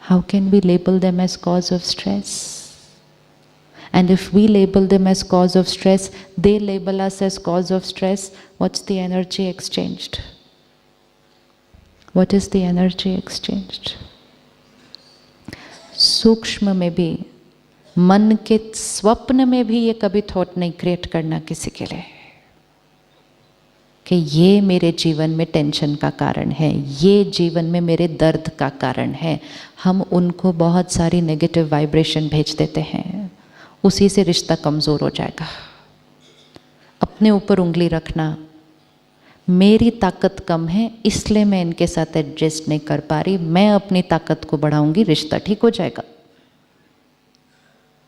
How can we label them as cause of stress? And if we label them as cause of stress, they label us as cause of stress, what's the energy exchanged? What is the energy exchanged? सूक्ष्म में भी, मन के स्वप्न में भी ये कभी थॉट नहीं क्रिएट करना किसी के लिए कि ये मेरे जीवन में टेंशन का कारण है, ये जीवन में मेरे दर्द का कारण है। हम उनको बहुत सारी नेगेटिव वाइब्रेशन भेज देते हैं, उसी से रिश्ता कमज़ोर हो जाएगा। अपने ऊपर उंगली रखना, मेरी ताकत कम है इसलिए मैं इनके साथ एडजस्ट नहीं कर पा रही, मैं अपनी ताकत को बढ़ाऊंगी, रिश्ता ठीक हो जाएगा।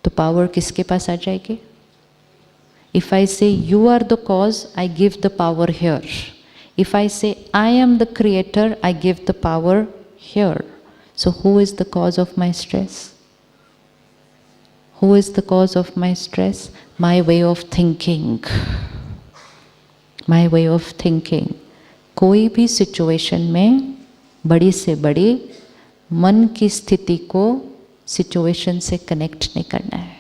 तो पावर किसके पास आ जाएगी? If I say you are the cause, I give the power here. If I say I am the creator, I give the power here. So who is the cause of my stress? Who is the cause of my stress? My way of thinking. My way of thinking. कोई भी situation में बड़ी से बड़ी मन की स्थिति को सिचुएशन से कनेक्ट नहीं करना है।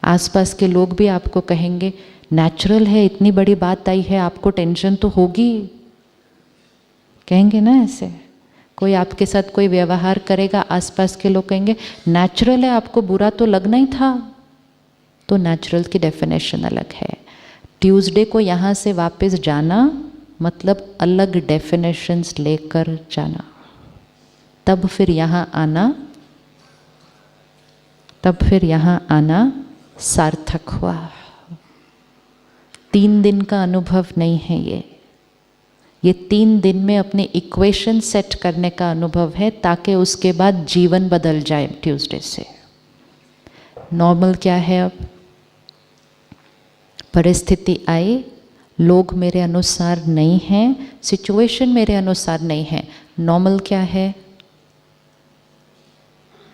आसपास के लोग भी आपको कहेंगे नेचुरल है, इतनी बड़ी बात आई है आपको टेंशन तो होगी, कहेंगे ना ऐसे। कोई आपके साथ कोई व्यवहार करेगा, आसपास के लोग कहेंगे नेचुरल है, आपको बुरा तो लगना ही था। तो नेचुरल की डेफिनेशन अलग है। ट्यूसडे को यहाँ से वापस जाना मतलब अलग डेफिनेशंस लेकर जाना, तब फिर यहाँ आना सार्थक हुआ। 3 दिन का अनुभव नहीं है ये 3 दिन में अपने इक्वेशन सेट करने का अनुभव है, ताकि उसके बाद जीवन बदल जाए ट्यूसडे से। नॉर्मल क्या है? अब परिस्थिति आई, लोग मेरे अनुसार नहीं हैं, सिचुएशन मेरे अनुसार नहीं है। नॉर्मल क्या है?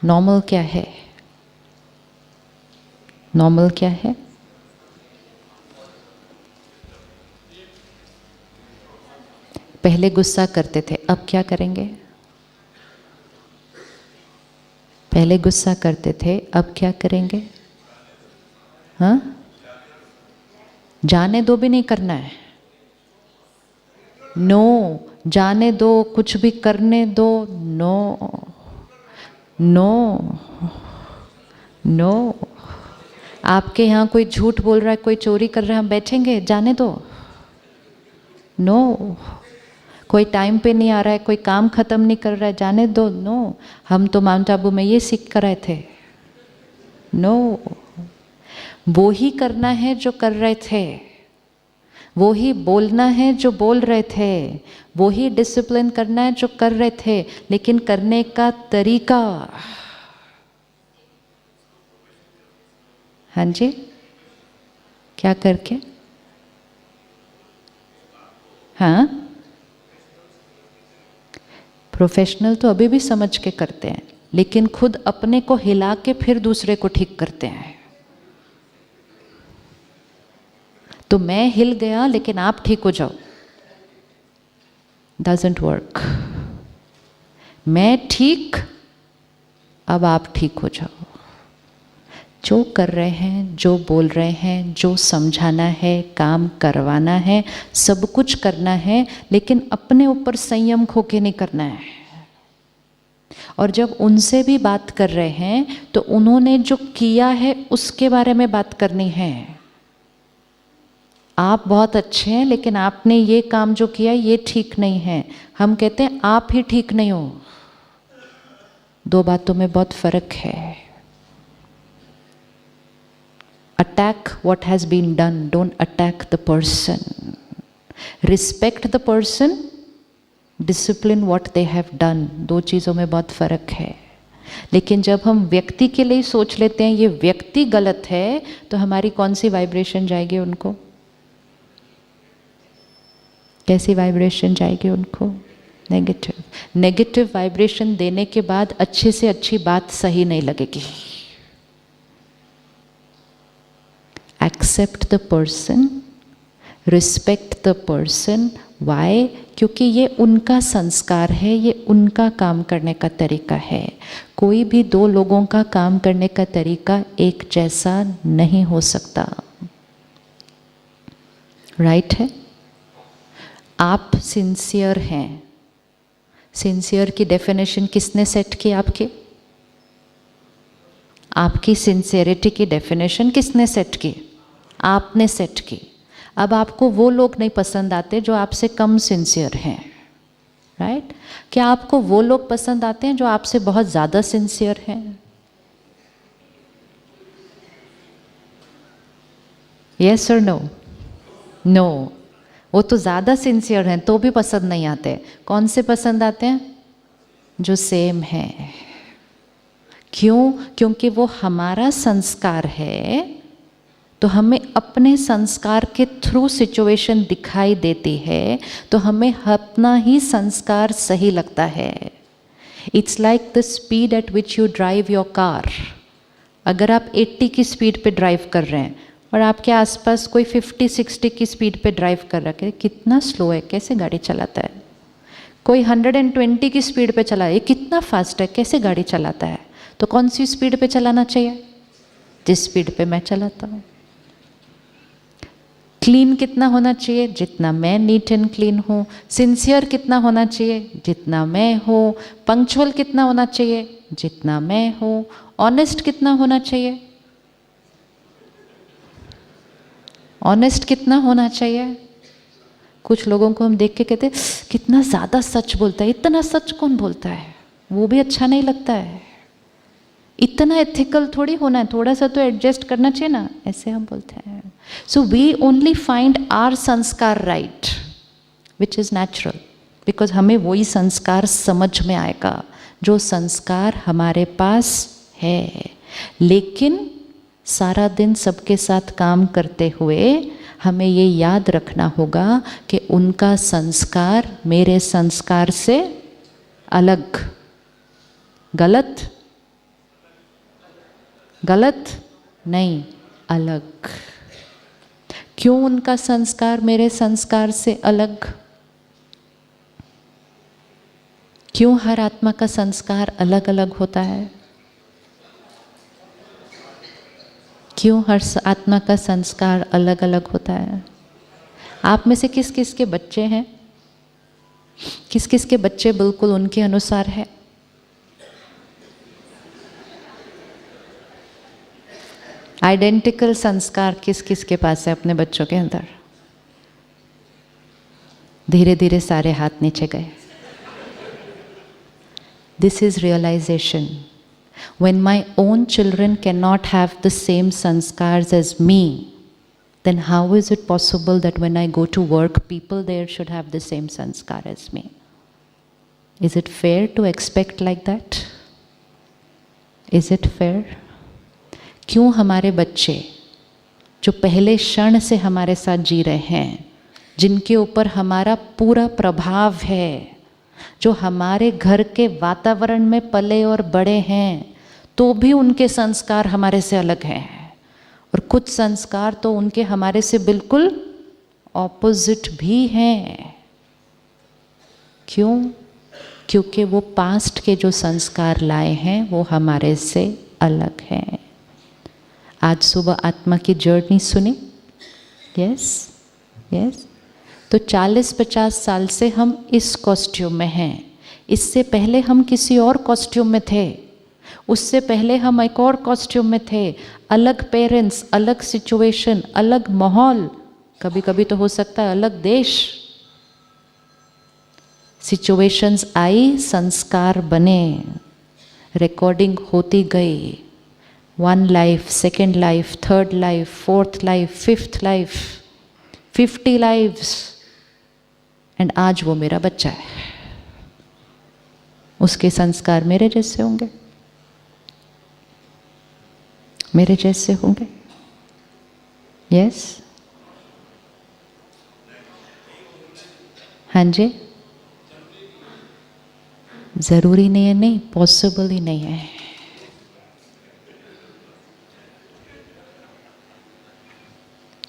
नॉर्मल क्या है? नॉर्मल क्या है? पहले गुस्सा करते थे, अब क्या करेंगे? पहले गुस्सा करते थे, अब क्या करेंगे? हाँ, जाने दो भी नहीं करना है। नो, जाने दो, कुछ भी करने दो, नो नो नो। आपके यहाँ कोई झूठ बोल रहा है, कोई चोरी कर रहा है, हम बैठेंगे? जाने दो, नो। कोई टाइम पे नहीं आ रहा है, कोई काम खत्म नहीं कर रहा है, जाने दो, नो। हम तो माउंट आबू में ये सीख कर आए थे, नो। वो ही करना है जो कर रहे थे, वो ही बोलना है जो बोल रहे थे, वो ही डिसिप्लिन करना है जो कर रहे थे, लेकिन करने का तरीका, हाँ जी, क्या करके? हाँ, प्रोफेशनल तो अभी भी समझ के करते हैं, लेकिन खुद अपने को हिला के फिर दूसरे को ठीक करते हैं। तो मैं हिल गया लेकिन आप ठीक हो जाओ, डजंट वर्क। मैं ठीक, अब आप ठीक हो जाओ। जो कर रहे हैं, जो बोल रहे हैं, जो समझाना है, काम करवाना है, सब कुछ करना है, लेकिन अपने ऊपर संयम खो के नहीं करना है। और जब उनसे भी बात कर रहे हैं तो उन्होंने जो किया है उसके बारे में बात करनी है। आप बहुत अच्छे हैं लेकिन आपने ये काम जो किया ये ठीक नहीं है। हम कहते हैं आप ही ठीक नहीं हो। दो बातों में बहुत फर्क है। Attack what has been done, don't attack the person. Respect the person, discipline what they have done. दो चीज़ों में बहुत फ़र्क है। लेकिन जब हम व्यक्ति के लिए सोच लेते हैं ये व्यक्ति गलत है, तो हमारी कौन सी वाइब्रेशन जाएगी उनको? कैसी वाइब्रेशन जाएगी उनको? नेगेटिव। नेगेटिव वाइब्रेशन देने के बाद अच्छे से अच्छी बात सही नहीं लगेगी। Accept the person, respect the person. Why? क्योंकि ये उनका संस्कार है, ये उनका काम करने का तरीका है। कोई भी दो लोगों का काम करने का तरीका एक जैसा नहीं हो सकता। राइट है? आप सिंसियर हैं। सिंसियर की डेफिनेशन किसने सेट की आपकी? आपकी सिंसियरिटी की डेफिनेशन किसने सेट की? आपने सेट की। अब आपको वो लोग नहीं पसंद आते जो आपसे कम सिंसियर हैं, राइट? क्या आपको वो लोग पसंद आते हैं जो आपसे बहुत ज़्यादा सिंसियर हैं? यस और नो? नो। वो तो ज़्यादा सिंसियर हैं तो भी पसंद नहीं आते। कौन से पसंद आते हैं? जो सेम है। क्यों? क्योंकि वो हमारा संस्कार है, तो हमें अपने संस्कार के थ्रू सिचुएशन दिखाई देती है, तो हमें अपना ही संस्कार सही लगता है। It's like the speed at which you drive your car. अगर आप 80 की स्पीड पे ड्राइव कर रहे हैं और आपके आसपास कोई 50-60 की स्पीड पे ड्राइव कर रहा है, कितना स्लो है, कैसे गाड़ी चलाता है? कोई 120 की स्पीड पे चला, ये कितना फास्ट है, कैसे गाड़ी चलाता है? तो कौन सी स्पीड पे चलाना चाहिए? जिस स्पीड पे मैं चलाता हूँ। क्लीन कितना होना चाहिए? जितना मैं नीट एंड क्लीन हूँ। सिंसियर कितना होना चाहिए? जितना मैं हूँ। पंक्चुअल कितना होना चाहिए? जितना मैं हूँ। ऑनेस्ट कितना होना चाहिए? ऑनेस्ट कितना होना चाहिए? कुछ लोगों को हम देख के कहते कितना ज़्यादा सच बोलता है। इतना सच कौन बोलता है? वो भी अच्छा नहीं लगता है। इतना एथिकल थोड़ी होना है, थोड़ा सा तो एडजस्ट करना चाहिए ना, ऐसे हम बोलते हैं। So we only find our sanskar right, which is natural, because हमें वही संस्कार समझ में आएगा जो संस्कार हमारे पास है। लेकिन सारा दिन सबके साथ काम करते हुए हमें ये याद रखना होगा कि उनका संस्कार मेरे संस्कार से अलग। गलत? गलत नहीं, अलग। क्यों उनका संस्कार मेरे संस्कार से अलग? क्यों हर आत्मा का संस्कार अलग अलग होता है? क्यों हर आत्मा का संस्कार अलग अलग होता है? आप में से किस किस के बच्चे हैं? किस किस के बच्चे बिल्कुल उनके अनुसार है? आइडेंटिकल संस्कार किस किस के पास है अपने बच्चों के अंदर? धीरे धीरे सारे हाथ नीचे गए. This is realization. When my own children cannot have the same sanskars as me, then how is it possible that when I go to work, people there should have the same sanskar as me? Is it fair to expect like that? Is it fair? क्यों हमारे बच्चे जो पहले क्षण से हमारे साथ जी रहे हैं, जिनके ऊपर हमारा पूरा प्रभाव है, जो हमारे घर के वातावरण में पले और बड़े हैं, तो भी उनके संस्कार हमारे से अलग हैं, और कुछ संस्कार तो उनके हमारे से बिल्कुल ऑपोजिट भी हैं. क्यों? क्योंकि वो पास्ट के जो संस्कार लाए हैं वो हमारे से अलग हैं. आज सुबह आत्मा की जर्नी सुनी? Yes yes. तो 40-50 साल से हम इस कॉस्ट्यूम में हैं. इससे पहले हम किसी और कॉस्ट्यूम में थे, उससे पहले हम एक और कॉस्ट्यूम में थे. अलग पेरेंट्स, अलग सिचुएशन, अलग माहौल, कभी कभी तो हो सकता है अलग देश. सिचुएशंस आई, संस्कार बने, रिकॉर्डिंग होती गई. 1 life, 2nd life, 3rd life, 4th life, 5th life, 50 lives, and आज वो मेरा बच्चा है. उसके संस्कार मेरे जैसे होंगे, मेरे जैसे होंगे. यस? हाँ जी. जरूरी नहीं है, नहीं, पॉसिबल ही नहीं है.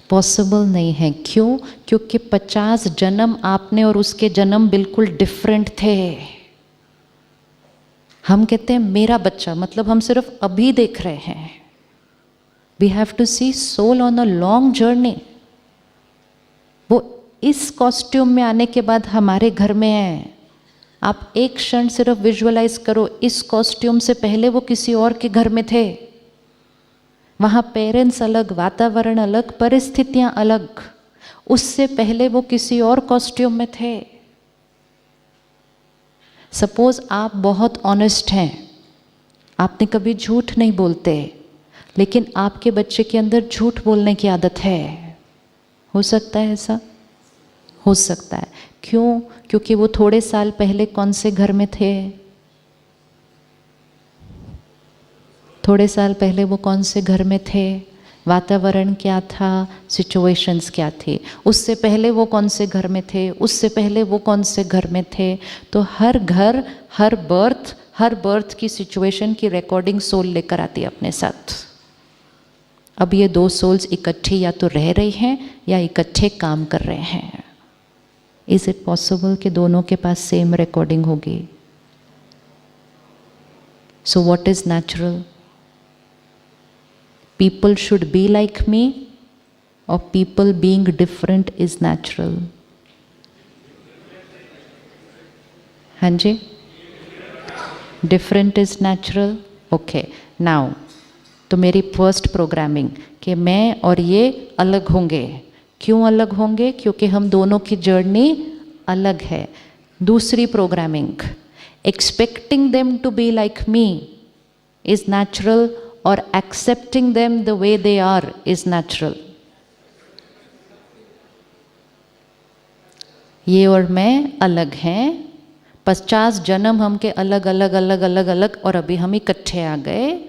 पॉसिबल नहीं है. क्यों? क्योंकि 50 जन्म आपने और उसके जन्म बिल्कुल डिफरेंट थे. हम कहते हैं मेरा बच्चा, मतलब हम सिर्फ अभी देख रहे हैं. We have to see soul on a long journey. वो इस कॉस्ट्यूम में आने के बाद हमारे घर में है. आप एक क्षण सिर्फ विजुअलाइज करो, इस कॉस्ट्यूम से पहले वो किसी और के घर में थे. वहाँ पेरेंट्स अलग, वातावरण अलग, परिस्थितियाँ अलग. उससे पहले वो किसी और कॉस्ट्यूम में थे. सपोज आप बहुत ऑनेस्ट हैं, आपने कभी झूठ नहीं बोलते, लेकिन आपके बच्चे के अंदर झूठ बोलने की आदत है. हो सकता है ऐसा? हो सकता है. क्यों? क्योंकि वो थोड़े साल पहले कौन से घर में थे? थोड़े साल पहले वो कौन से घर में थे? वातावरण क्या था? सिचुएशंस क्या थी? उससे पहले वो कौन से घर में थे? उससे पहले वो कौन से घर में थे? तो हर घर, हर बर्थ की सिचुएशन की रिकॉर्डिंग सोल लेकर आती है अपने साथ. अब ये 2 सोल्स इकट्ठी या तो रह रही हैं या इकट्ठे काम कर रहे हैं. इज इट पॉसिबल कि दोनों के पास सेम रिकॉर्डिंग होगी? So what is natural? People should be like me, or people being different is natural? हाँ जी? Different is natural? Okay. Now, तो मेरी फर्स्ट प्रोग्रामिंग कि मैं और ये अलग होंगे. क्यों अलग होंगे? क्योंकि हम दोनों की जर्नी अलग है. दूसरी programming, expecting them to be like me is natural, or accepting them the way they are is natural? ये और मैं अलग हैं. 50 जन्म हम के अलग अलग अलग अलग अलग, और अभी हम इकट्ठे आ गए.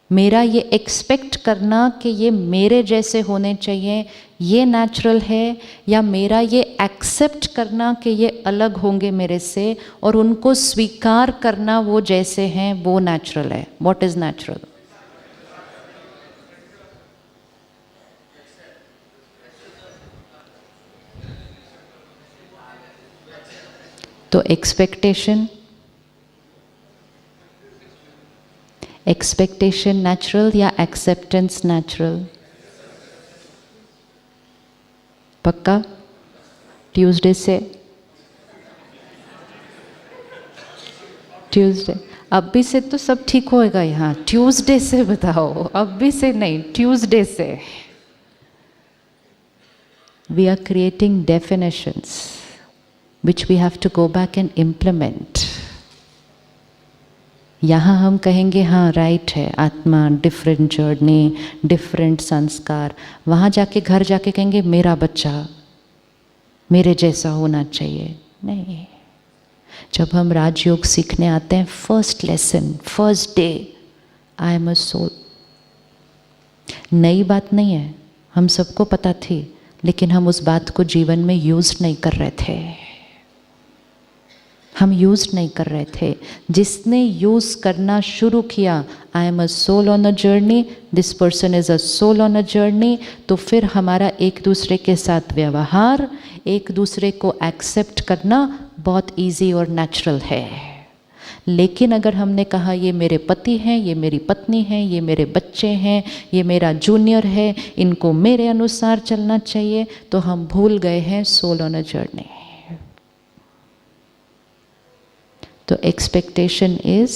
मेरा ये एक्सपेक्ट करना कि ये मेरे जैसे होने चाहिए, ये नेचुरल है, या मेरा ये एक्सेप्ट करना कि ये अलग होंगे मेरे से और उनको स्वीकार करना वो जैसे हैं, वो नेचुरल है? What is natural? तो एक्सपेक्टेशन नेचुरल या एक्सेप्टेंस नेचुरल? पक्का? ट्यूसडे से ट्यूसडे, अभी से तो सब ठीक होएगा यहाँ, ट्यूसडे से बताओ, अभी से नहीं, ट्यूसडे से। We are creating definitions which we have to go back and implement. यहाँ हम कहेंगे हाँ राइट है, आत्मा, डिफरेंट जर्नी, डिफरेंट संस्कार। वहाँ जाके घर जाके कहेंगे मेरा बच्चा मेरे जैसा होना चाहिए। नहीं, जब हम राजयोग सीखने आते हैं, first lesson, first day, I am a soul. नई बात नहीं है, हम सबको पता थी, लेकिन हम उस बात को जीवन में यूज़ नहीं कर रहे थे। हम यूज़ नहीं कर रहे थे। जिसने यूज़ करना शुरू किया, I am a soul on a journey, this person is a soul on a journey, तो फिर हमारा एक दूसरे के साथ व्यवहार, एक दूसरे को एक्सेप्ट करना बहुत ईजी और नेचुरल है। लेकिन अगर हमने कहा ये मेरे पति हैं, ये मेरी पत्नी हैं, ये मेरे बच्चे हैं, ये मेरा जूनियर है, इनको मेरे अनुसार चलना चाहिए, तो हम भूल गए हैं सोल ऑन अ जर्नी। तो expectation is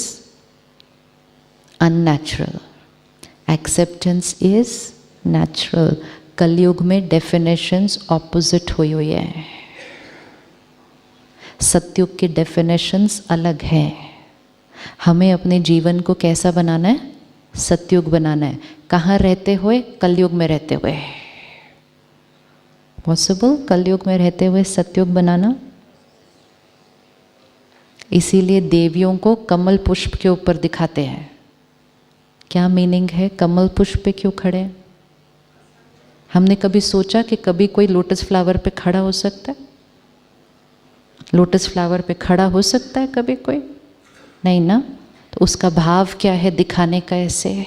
unnatural, acceptance is natural. कलयुग में डेफिनेशंस ऑपोजिट हुई है। सतयुग की डेफिनेशंस अलग हैं। हमें अपने जीवन को कैसा बनाना है? सतयुग बनाना है। कहाँ रहते हुए? कलयुग में रहते हुए। पॉसिबल कलयुग में रहते हुए सतयुग बनाना? इसीलिए देवियों को कमल पुष्प के ऊपर दिखाते हैं। क्या मीनिंग है? कमल पुष्प पे क्यों खड़े हैं? हमने कभी सोचा कि कभी कोई लोटस फ्लावर पे खड़ा हो सकता है? लोटस फ्लावर पे खड़ा हो सकता है कभी कोई? नहीं ना। तो उसका भाव क्या है दिखाने का? ऐसे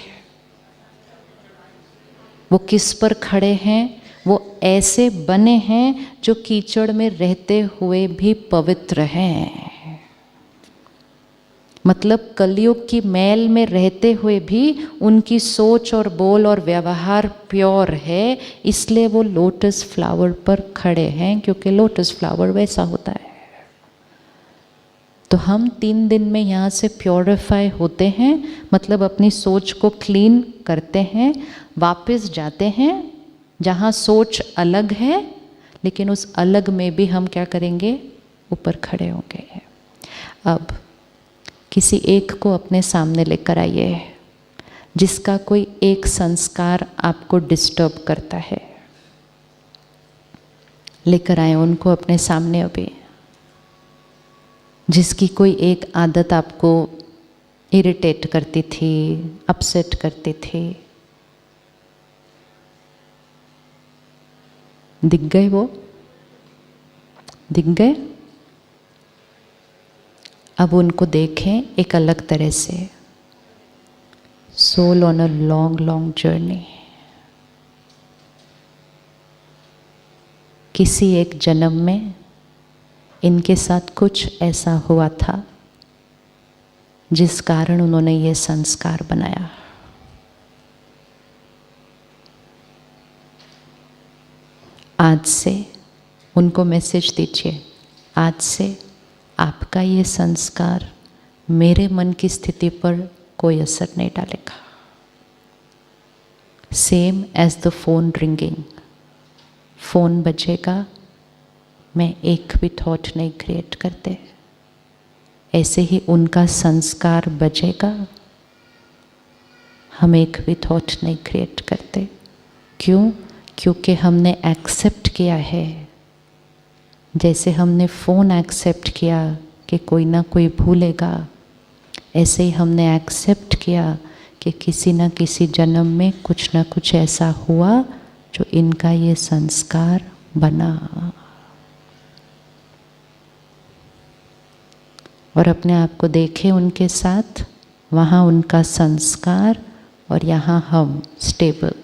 वो किस पर खड़े हैं? वो ऐसे बने हैं जो कीचड़ में रहते हुए भी पवित्र हैं। मतलब कलयुग की मैल में रहते हुए भी उनकी सोच और बोल और व्यवहार प्योर है, इसलिए वो लोटस फ्लावर पर खड़े हैं, क्योंकि लोटस फ्लावर वैसा होता है। तो हम 3 दिन में यहाँ से प्योरीफाई होते हैं, मतलब अपनी सोच को क्लीन करते हैं, वापस जाते हैं जहाँ सोच अलग है, लेकिन उस अलग में भी हम क्या करेंगे? ऊपर खड़े होंगे। अब किसी एक को अपने सामने लेकर आइए जिसका कोई एक संस्कार आपको डिस्टर्ब करता है। लेकर आए उनको अपने सामने अभी। जिसकी कोई एक आदत आपको इरिटेट करती थी, अपसेट करती थी। दिख गए? वो दिख गए? अब उनको देखें एक अलग तरह से। Soul on a long long journey. किसी एक जन्म में इनके साथ कुछ ऐसा हुआ था जिस कारण उन्होंने ये संस्कार बनाया। आज से उनको मैसेज दीजिए, आज से आपका ये संस्कार मेरे मन की स्थिति पर कोई असर नहीं डालेगा। Same as the phone ringing, phone बजेगा, मैं एक भी थॉट नहीं क्रिएट करते, ऐसे ही उनका संस्कार बजेगा, हम एक भी थॉट नहीं क्रिएट करते। क्यों? क्योंकि हमने एक्सेप्ट किया है। जैसे हमने फ़ोन एक्सेप्ट किया कि कोई ना कोई भूलेगा, ऐसे ही हमने एक्सेप्ट किया कि किसी न किसी जन्म में कुछ ना कुछ ऐसा हुआ जो इनका ये संस्कार बना। और अपने आप को देखें उनके साथ, वहाँ उनका संस्कार और यहाँ हम stable.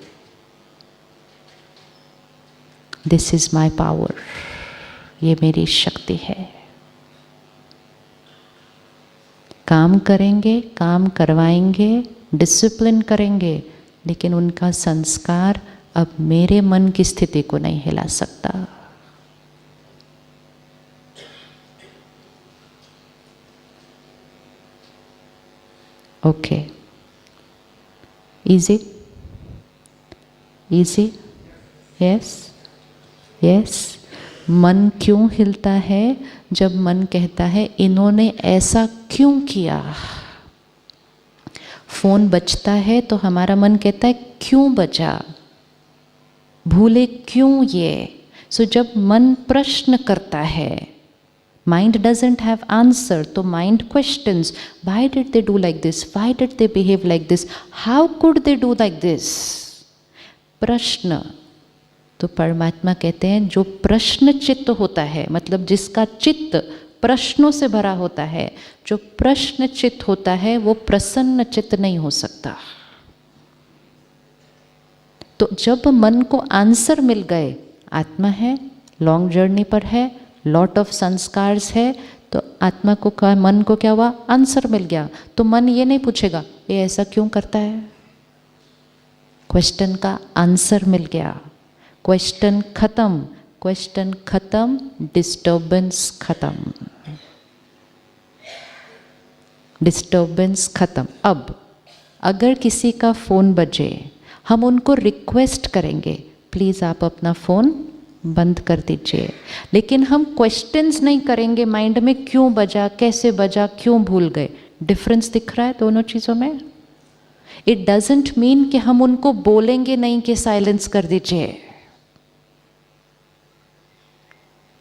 This is my power, ये मेरी शक्ति है। काम करेंगे, काम करवाएंगे, डिसिप्लिन करेंगे, लेकिन उनका संस्कार अब मेरे मन की स्थिति को नहीं हिला सकता। Okay, easy, easy, yes, yes. मन क्यों हिलता है? जब मन कहता है इन्होंने ऐसा क्यों किया। फोन बजता है तो हमारा मन कहता है क्यों बजा, भूले क्यों ये। सो जब मन प्रश्न करता है, माइंड डजंट हैव आंसर, तो mind questions, why did they do like this, why did they behave like this, how could they do like this. प्रश्न। तो परमात्मा कहते हैं जो प्रश्न चित्त होता है, मतलब जिसका चित्त प्रश्नों से भरा होता है, जो प्रश्न चित्त होता है वो प्रसन्न चित्त नहीं हो सकता। तो जब मन को आंसर मिल गए, आत्मा है, लॉन्ग जर्नी पर है, लॉट ऑफ संस्कार्स है, तो आत्मा को क्या, मन को क्या हुआ, आंसर मिल गया। तो मन ये नहीं पूछेगा ये ऐसा क्यों करता है, क्वेश्चन का आंसर मिल गया। क्वेश्चन खत्म, क्वेश्चन खत्म, डिस्टर्बेंस खत्म, डिस्टर्बेंस खत्म। अब अगर किसी का फ़ोन बजे, हम उनको रिक्वेस्ट करेंगे प्लीज़ आप अपना फ़ोन बंद कर दीजिए, लेकिन हम क्वेश्चंस नहीं करेंगे माइंड में क्यों बजा, कैसे बजा, क्यों भूल गए। डिफरेंस दिख रहा है दोनों चीज़ों में। इट डजेंट मीन कि हम उनको बोलेंगे नहीं कि साइलेंस कर दीजिए।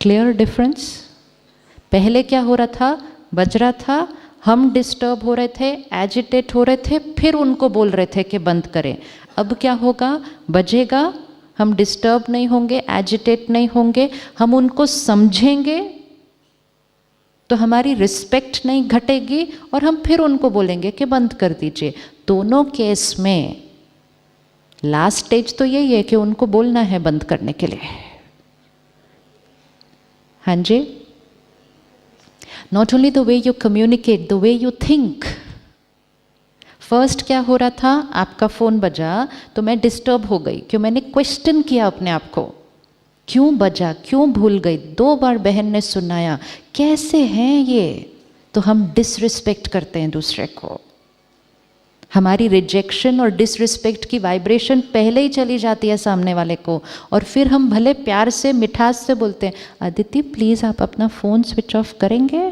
Clear difference. पहले क्या हो रहा था, बज रहा था, हम डिस्टर्ब हो रहे थे, एजिटेट हो रहे थे, फिर उनको बोल रहे थे कि बंद करें। अब क्या होगा, बजेगा, हम डिस्टर्ब नहीं होंगे, एजिटेट नहीं होंगे, हम उनको समझेंगे तो हमारी रिस्पेक्ट नहीं घटेगी और हम फिर उनको बोलेंगे कि बंद कर दीजिए। दोनों केस में लास्ट स्टेज तो यही है कि उनको बोलना है बंद करने के लिए। हाँ जी, not only the way you communicate, the way you think. First क्या हो रहा था, आपका फ़ोन बजा तो मैं डिस्टर्ब हो गई, क्यों, मैंने क्वेश्चन किया अपने आप को, क्यों बजा, क्यों भूल गई। 2 बार बहन ने सुनाया कैसे हैं ये, तो हम डिसरिस्पेक्ट करते हैं दूसरे को। हमारी रिजेक्शन और डिसरिस्पेक्ट की वाइब्रेशन पहले ही चली जाती है सामने वाले को, और फिर हम भले प्यार से मिठास से बोलते हैं अदिति प्लीज़ आप अपना फ़ोन स्विच ऑफ करेंगे,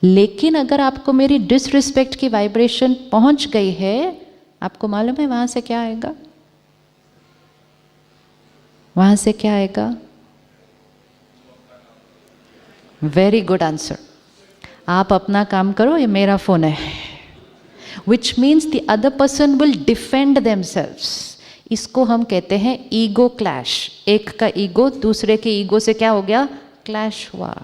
लेकिन अगर आपको मेरी डिसरिस्पेक्ट की वाइब्रेशन पहुंच गई है, आपको मालूम है वहाँ से क्या आएगा, वहाँ से क्या आएगा। Very good answer. आप अपना काम करो, ये मेरा फ़ोन है, which means the other person will defend themselves। इसको हम कहते हैं ईगो क्लैश। एक का ईगो दूसरे के ईगो से क्या हो गया, क्लैश हुआ।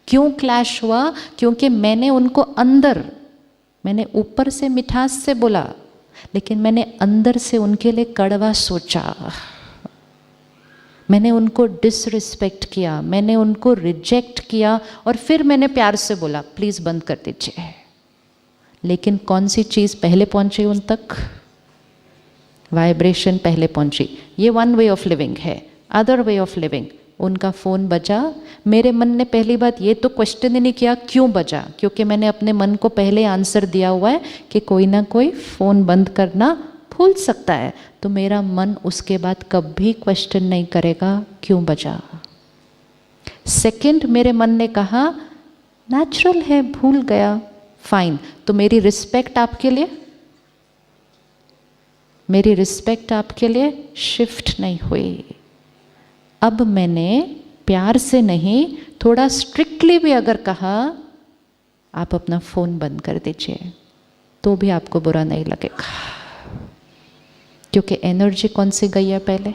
क्यों क्लैश हुआ, क्योंकि मैंने उनको अंदर, मैंने ऊपर से मिठास से बोला, लेकिन मैंने अंदर से उनके लिए कड़वा सोचा, मैंने उनको डिसरिस्पेक्ट किया, मैंने उनको रिजेक्ट किया, और फिर मैंने प्यार से बोला प्लीज़ बंद कर दीजिए। लेकिन कौन सी चीज़ पहले पहुंची उन तक, वाइब्रेशन पहले पहुंची। ये वन वे ऑफ लिविंग है। अदर वे ऑफ लिविंग, उनका फ़ोन बजा, मेरे मन ने पहली बात ये तो क्वेश्चन ही नहीं किया क्यों बजा, क्योंकि मैंने अपने मन को पहले आंसर दिया हुआ है कि कोई ना कोई फ़ोन बंद करना भूल सकता है, तो मेरा मन उसके बाद कभी क्वेश्चन नहीं करेगा क्यों बजा। सेकंड, मेरे मन ने कहा नेचुरल है, भूल गया, फाइन, तो मेरी रिस्पेक्ट आपके लिए, मेरी रिस्पेक्ट आपके लिए शिफ्ट नहीं हुई। अब मैंने प्यार से नहीं, थोड़ा स्ट्रिक्टली भी अगर कहा आप अपना फ़ोन बंद कर दीजिए, तो भी आपको बुरा नहीं लगेगा, क्योंकि एनर्जी कौन सी गई है, पहले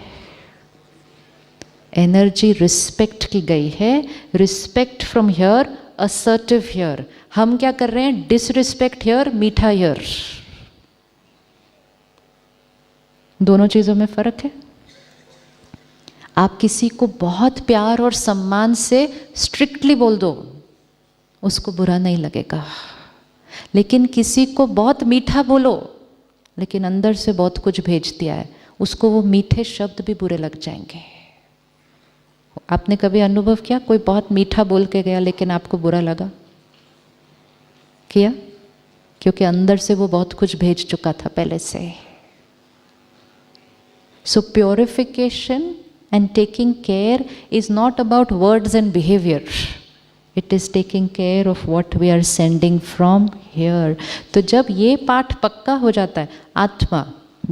एनर्जी रिस्पेक्ट की गई है। Respect from here, assertive here. हम क्या कर रहे हैं, डिसरिस्पेक्ट हियर, मीठा हियर। दोनों चीज़ों में फ़र्क है। आप किसी को बहुत प्यार और सम्मान से स्ट्रिक्टली बोल दो, उसको बुरा नहीं लगेगा, लेकिन किसी को बहुत मीठा बोलो लेकिन अंदर से बहुत कुछ भेज दिया है, उसको वो मीठे शब्द भी बुरे लग जाएंगे। आपने कभी अनुभव किया, कोई बहुत मीठा बोल के गया लेकिन आपको बुरा लगा, किया? क्योंकि अंदर से वो बहुत कुछ भेज चुका था पहले से। सो purification and taking care is not about words and behavior. It is taking care of what we are sending from here. तो जब ये पाठ पक्का हो जाता है, आत्मा,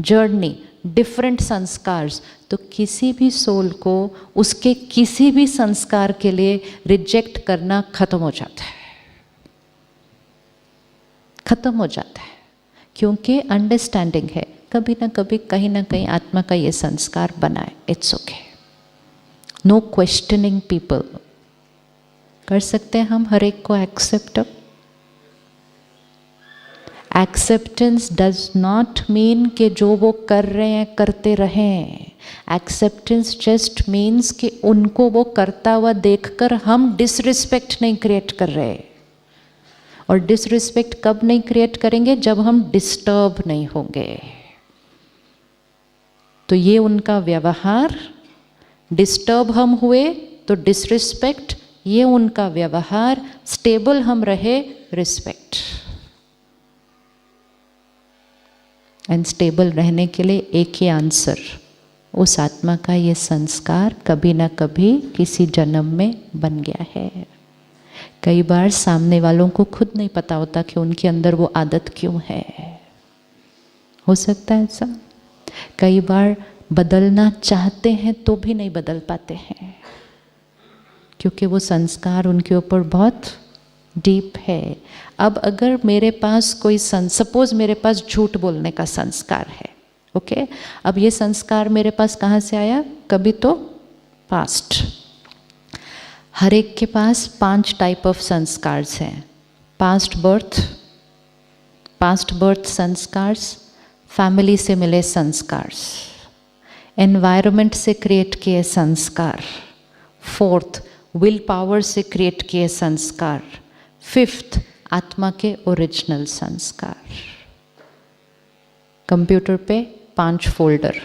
जर्नी, डिफरेंट संस्कार्स, तो किसी भी सोल को उसके किसी भी संस्कार के लिए रिजेक्ट करना खत्म हो जाता है, खत्म हो जाता है, क्योंकि अंडरस्टैंडिंग है कभी ना कभी कहीं ना कहीं आत्मा का ये संस्कार बना है। It's okay, no questioning people. कर सकते हैं हम हर एक को accept. Acceptance does not mean कि जो वो कर रहे हैं करते रहें। एक्सेप्टेंस जस्ट मीन्स कि उनको वो करता हुआ देखकर हम डिसरिस्पेक्ट नहीं क्रिएट कर रहे। और डिसरिस्पेक्ट कब नहीं क्रिएट करेंगे? जब हम डिस्टर्ब नहीं होंगे। तो ये उनका व्यवहार, डिस्टर्ब हम हुए तो डिसरिस्पेक्ट, ये उनका व्यवहार, स्टेबल हम रहे, रिस्पेक्ट। एंड स्टेबल रहने के लिए एक ही आंसर, उस आत्मा का ये संस्कार कभी ना कभी किसी जन्म में बन गया है। कई बार सामने वालों को खुद नहीं पता होता कि उनके अंदर वो आदत क्यों है। हो सकता है ऐसा। कई बार बदलना चाहते हैं तो भी नहीं बदल पाते हैं, क्योंकि वो संस्कार उनके ऊपर बहुत डीप है। अब अगर मेरे पास कोई सपोज मेरे पास झूठ बोलने का संस्कार है, ओके, अब ये संस्कार मेरे पास कहाँ से आया? कभी तो पास्ट। हर एक के पास 5 टाइप ऑफ संस्कार्स हैं। पास्ट बर्थ संस्कार्स, फैमिली से मिले संस्कार्स, एनवायरनमेंट से क्रिएट किए संस्कार, 4th विल पावर से क्रिएट किए संस्कार, 5th आत्मा के ओरिजिनल संस्कार। कंप्यूटर पे 5 फोल्डर,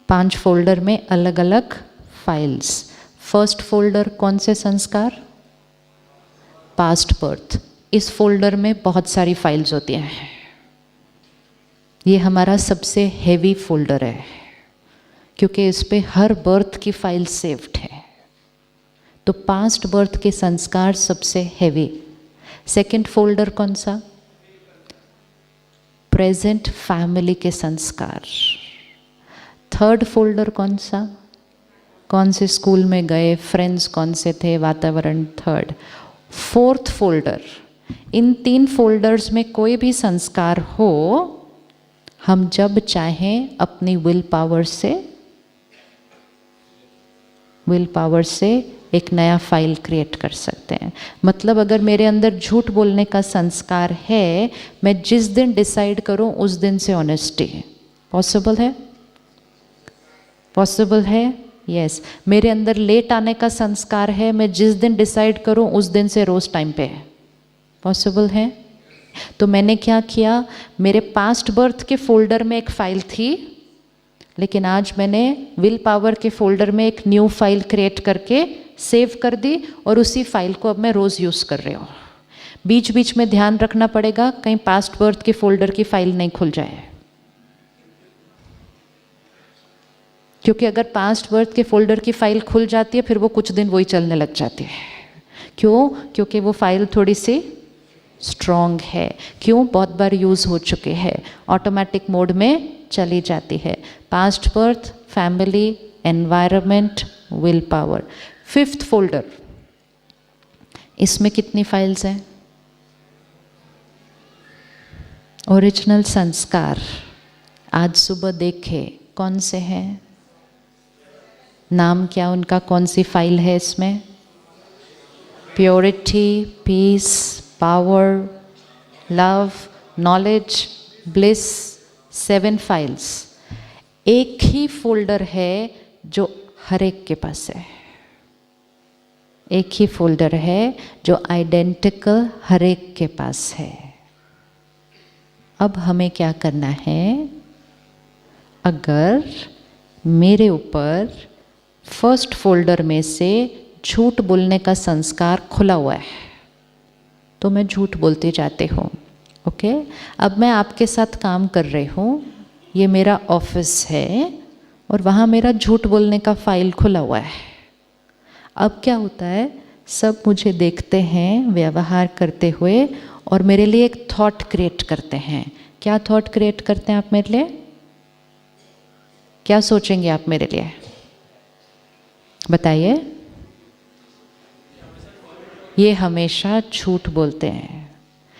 5 फोल्डर में अलग अलग फाइल्स। फर्स्ट फोल्डर कौन से संस्कार? Past birth. इस फोल्डर में बहुत सारी फाइल्स होती हैं। ये हमारा सबसे हेवी फोल्डर है, क्योंकि इस पे हर बर्थ की फाइल सेव्ड है। तो पास्ट बर्थ के संस्कार सबसे हेवी। सेकंड फोल्डर कौन सा? प्रेजेंट फैमिली के संस्कार। थर्ड फोल्डर कौन सा? कौन से स्कूल में गए, फ्रेंड्स कौन से थे, वातावरण, थर्ड। फोर्थ फोल्डर, इन 3 फोल्डर्स में कोई भी संस्कार हो, हम जब चाहें अपनी विल पावर से एक नया फाइल क्रिएट कर सकते हैं। मतलब अगर मेरे अंदर झूठ बोलने का संस्कार है, मैं जिस दिन डिसाइड करूं उस दिन से ऑनेस्टी है। पॉसिबल है? पॉसिबल है? यस। मेरे अंदर लेट आने का संस्कार है, मैं जिस दिन डिसाइड करूं उस दिन से रोज टाइम पे है। पॉसिबल है? तो मैंने क्या किया, मेरे पास्ट बर्थ के फोल्डर में एक फाइल थी, लेकिन आज मैंने विल पावर के फोल्डर में एक न्यू फाइल क्रिएट करके सेव कर दी, और उसी फाइल को अब मैं रोज़ यूज़ कर रही हूँ। बीच बीच में ध्यान रखना पड़ेगा कहीं पास्ट बर्थ के फोल्डर की फाइल नहीं खुल जाए, क्योंकि अगर पास्ट बर्थ के फोल्डर की फाइल खुल जाती है फिर वो कुछ दिन वही चलने लग जाती है। क्यों? क्योंकि वो फाइल थोड़ी सी स्ट्रॉन्ग है। क्यों? बहुत बार यूज़ हो चुके हैं, ऑटोमेटिक मोड में चली जाती है। Past birth, family, environment, will power. 5th folder, इसमें कितनी फाइल्स हैं? ओरिजिनल संस्कार। आज सुबह देखे कौन से हैं, नाम क्या उनका, कौन सी फाइल है इसमें? Purity, peace, power, love, knowledge, bliss, 7 files. एक ही फोल्डर है जो हर एक के पास है। एक ही फोल्डर है जो आइडेंटिकल हर एक के पास है। अब हमें क्या करना है, अगर मेरे ऊपर फर्स्ट फोल्डर में से झूठ बोलने का संस्कार खुला हुआ है तो मैं झूठ बोलती जाती हूँ। ओके अब मैं आपके साथ काम कर रही हूँ, ये मेरा ऑफिस है और वहाँ मेरा झूठ बोलने का फाइल खुला हुआ है। अब क्या होता है, सब मुझे देखते हैं व्यवहार करते हुए और मेरे लिए एक थॉट क्रिएट करते हैं। क्या थॉट क्रिएट करते हैं आप मेरे लिए? क्या सोचेंगे आप मेरे लिए? बताइए। ये हमेशा झूठ बोलते हैं।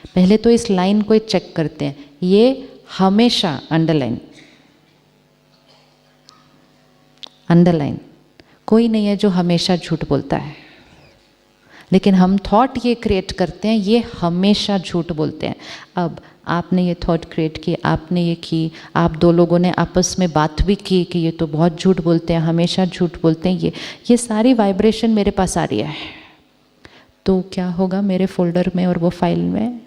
पहले तो इस लाइन को चेक करते हैं, ये हमेशा अंडरलाइन कोई नहीं है जो हमेशा झूठ बोलता है, लेकिन हम थॉट ये क्रिएट करते हैं, ये हमेशा झूठ बोलते हैं। अब आपने ये थॉट क्रिएट की, आपने ये की, आप दो लोगों ने आपस में बात भी की कि ये तो बहुत झूठ बोलते हैं, हमेशा झूठ बोलते हैं, ये सारी वाइब्रेशन मेरे पास आ रही है। तो क्या होगा मेरे फोल्डर में और वो फाइल में?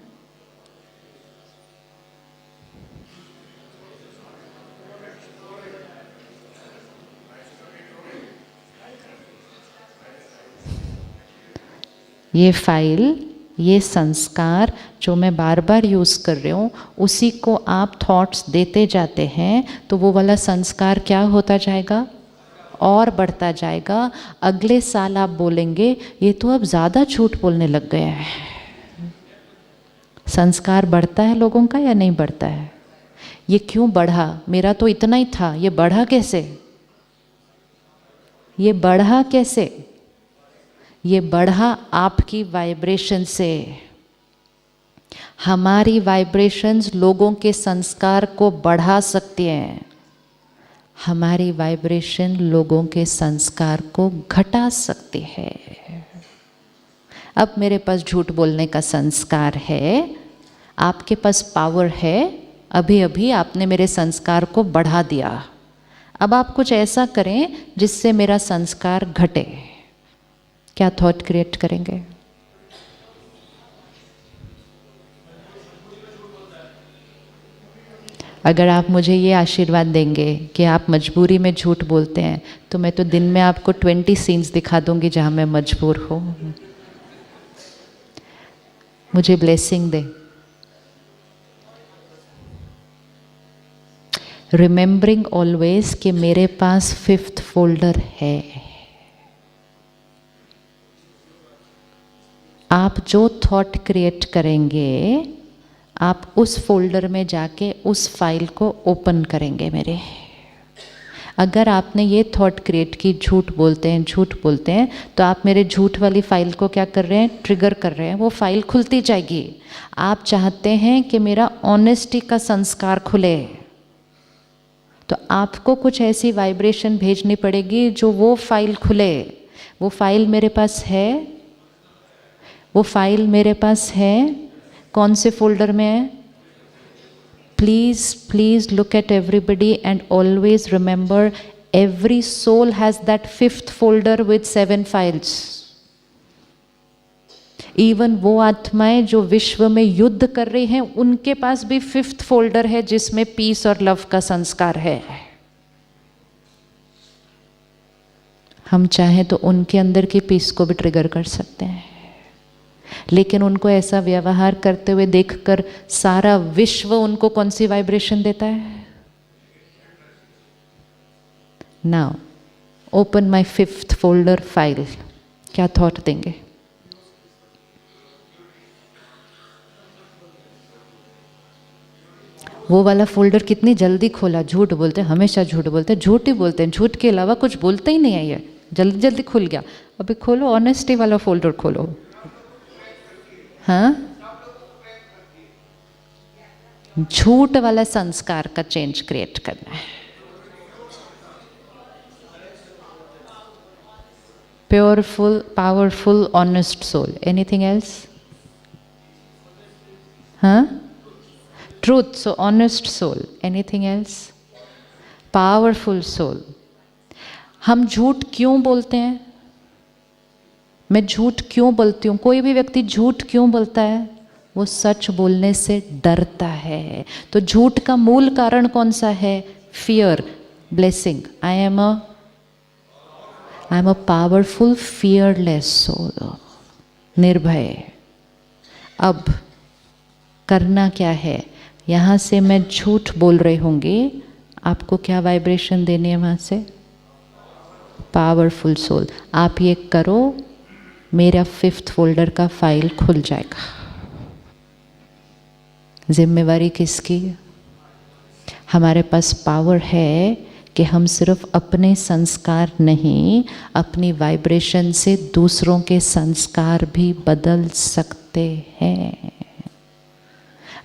ये फाइल, ये संस्कार जो मैं बार बार यूज़ कर रही हूँ, उसी को आप थॉट्स देते जाते हैं तो वो वाला संस्कार क्या होता जाएगा? और बढ़ता जाएगा। अगले साल आप बोलेंगे ये तो अब ज़्यादा झूठ बोलने लग गए हैं। संस्कार बढ़ता है लोगों का या नहीं बढ़ता है? ये क्यों बढ़ा? मेरा तो इतना ही था, ये बढ़ा कैसे? ये बढ़ा कैसे? ये बढ़ा आपकी वाइब्रेशन से। हमारी वाइब्रेशंस लोगों के संस्कार को बढ़ा सकती हैं, हमारी वाइब्रेशन लोगों के संस्कार को घटा सकती है। अब मेरे पास झूठ बोलने का संस्कार है, आपके पास पावर है, अभी अभी आपने मेरे संस्कार को बढ़ा दिया। अब आप कुछ ऐसा करें जिससे मेरा संस्कार घटे। क्या थॉट क्रिएट करेंगे? अगर आप मुझे ये आशीर्वाद देंगे कि आप मजबूरी में झूठ बोलते हैं, तो मैं तो दिन में आपको 20 सीन्स दिखा दूंगी जहाँ मैं मजबूर हूँ। मुझे ब्लेसिंग दे। रिमेंबरिंग ऑलवेज कि मेरे पास 5th फोल्डर है। आप जो थॉट क्रिएट करेंगे, आप उस फोल्डर में जाके उस फाइल को ओपन करेंगे मेरे। अगर आपने ये थॉट क्रिएट की झूठ बोलते हैं, झूठ बोलते हैं, तो आप मेरे झूठ वाली फाइल को क्या कर रहे हैं? ट्रिगर कर रहे हैं। वो फाइल खुलती जाएगी। आप चाहते हैं कि मेरा ऑनेस्टी का संस्कार खुले, तो आपको कुछ ऐसी वाइब्रेशन भेजनी पड़ेगी जो वो फाइल खुले। वो फाइल मेरे पास है, वो फाइल मेरे पास है। कौन से फोल्डर में है? Please look at everybody and always remember, every soul has that 5th folder with 7 files. Even वो आत्माएं जो विश्व में युद्ध कर रही हैं, उनके पास भी 5th फोल्डर है जिसमें पीस और लव का संस्कार है। हम चाहें तो उनके अंदर की पीस को भी ट्रिगर कर सकते हैं, लेकिन उनको ऐसा व्यवहार करते हुए देखकर सारा विश्व उनको कौन सी वाइब्रेशन देता है? Now open my 5th folder file. क्या थॉट देंगे? वो वाला फोल्डर कितनी जल्दी खोला। झूठ बोलते हैं, हमेशा झूठ बोलते हैं, झूठ ही बोलते हैं, झूठ के अलावा कुछ बोलते ही नहीं है। ये जल्दी जल्दी खुल गया। अभी खोलो, ऑनेस्टी वाला फोल्डर खोलो। हाँ, झूठ वाला संस्कार का चेंज क्रिएट करना है। Pureful, powerful, honest soul. Anything else? हाँ, truth, so honest soul. Anything else? Powerful soul. हम झूठ क्यों बोलते हैं? मैं झूठ क्यों बोलती हूँ? कोई भी व्यक्ति झूठ क्यों बोलता है? वो सच बोलने से डरता है। तो झूठ का मूल कारण कौन सा है? Fear. Blessing. I am a powerful fearless soul. निर्भय। अब करना क्या है, यहाँ से मैं झूठ बोल रही होंगी, आपको क्या वाइब्रेशन देनी है वहाँ से? Powerful soul. आप ये करो, मेरा 5th फोल्डर का फाइल खुल जाएगा। जिम्मेवारी किसकी? हमारे पास पावर है कि हम सिर्फ अपने संस्कार नहीं, अपनी वाइब्रेशन से दूसरों के संस्कार भी बदल सकते हैं।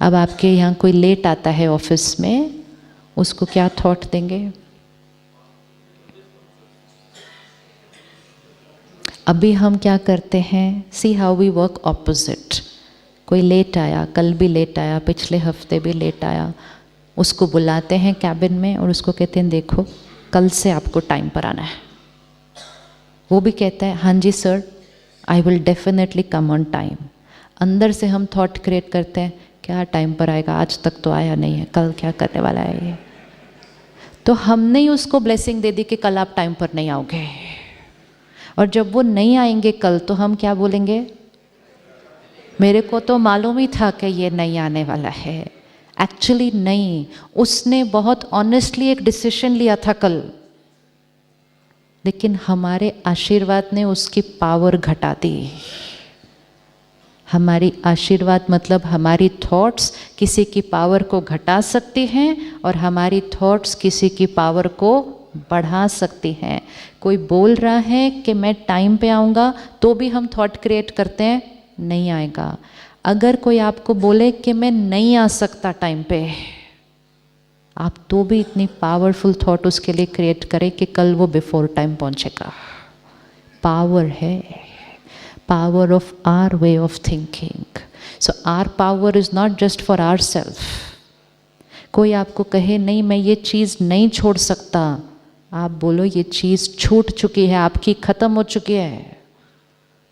अब आपके यहाँ कोई लेट आता है ऑफिस में, उसको क्या थॉट देंगे? अभी हम क्या करते हैं, see how we work opposite. कोई लेट आया, कल भी लेट आया, पिछले हफ्ते भी लेट आया, उसको बुलाते हैं कैबिन में और उसको कहते हैं देखो कल से आपको टाइम पर आना है। वो भी कहता है हाँ जी sir, I will definitely come on time. अंदर से हम थॉट क्रिएट करते हैं क्या टाइम पर आएगा, आज तक तो आया नहीं है, कल क्या करने वाला है ये। तो हमने ही उसको ब्लेसिंग दे दी कि कल आप टाइम पर नहीं आओगे, और जब वो नहीं आएंगे कल तो हम क्या बोलेंगे, मेरे को तो मालूम ही था कि ये नहीं आने वाला है। एक्चुअली नहीं, उसने बहुत ऑनेस्टली एक डिसीजन लिया था कल, लेकिन हमारे आशीर्वाद ने उसकी पावर घटा दी। हमारी आशीर्वाद मतलब हमारी थॉट्स किसी की पावर को घटा सकती हैं और हमारी थॉट्स किसी की पावर को बढ़ा सकती हैं। कोई बोल रहा है कि मैं टाइम पे आऊँगा, तो भी हम थॉट क्रिएट करते हैं नहीं आएगा। अगर कोई आपको बोले कि मैं नहीं आ सकता टाइम पे, आप तो भी इतनी पावरफुल थॉट उसके लिए क्रिएट करें कि कल वो बिफोर टाइम पहुंचेगा। पावर है, power of our way of thinking. So our power is not just for our self. कोई आपको कहे नहीं मैं ये चीज़ नहीं छोड़ सकता, आप बोलो ये चीज़ छूट चुकी है, आपकी ख़त्म हो चुकी है।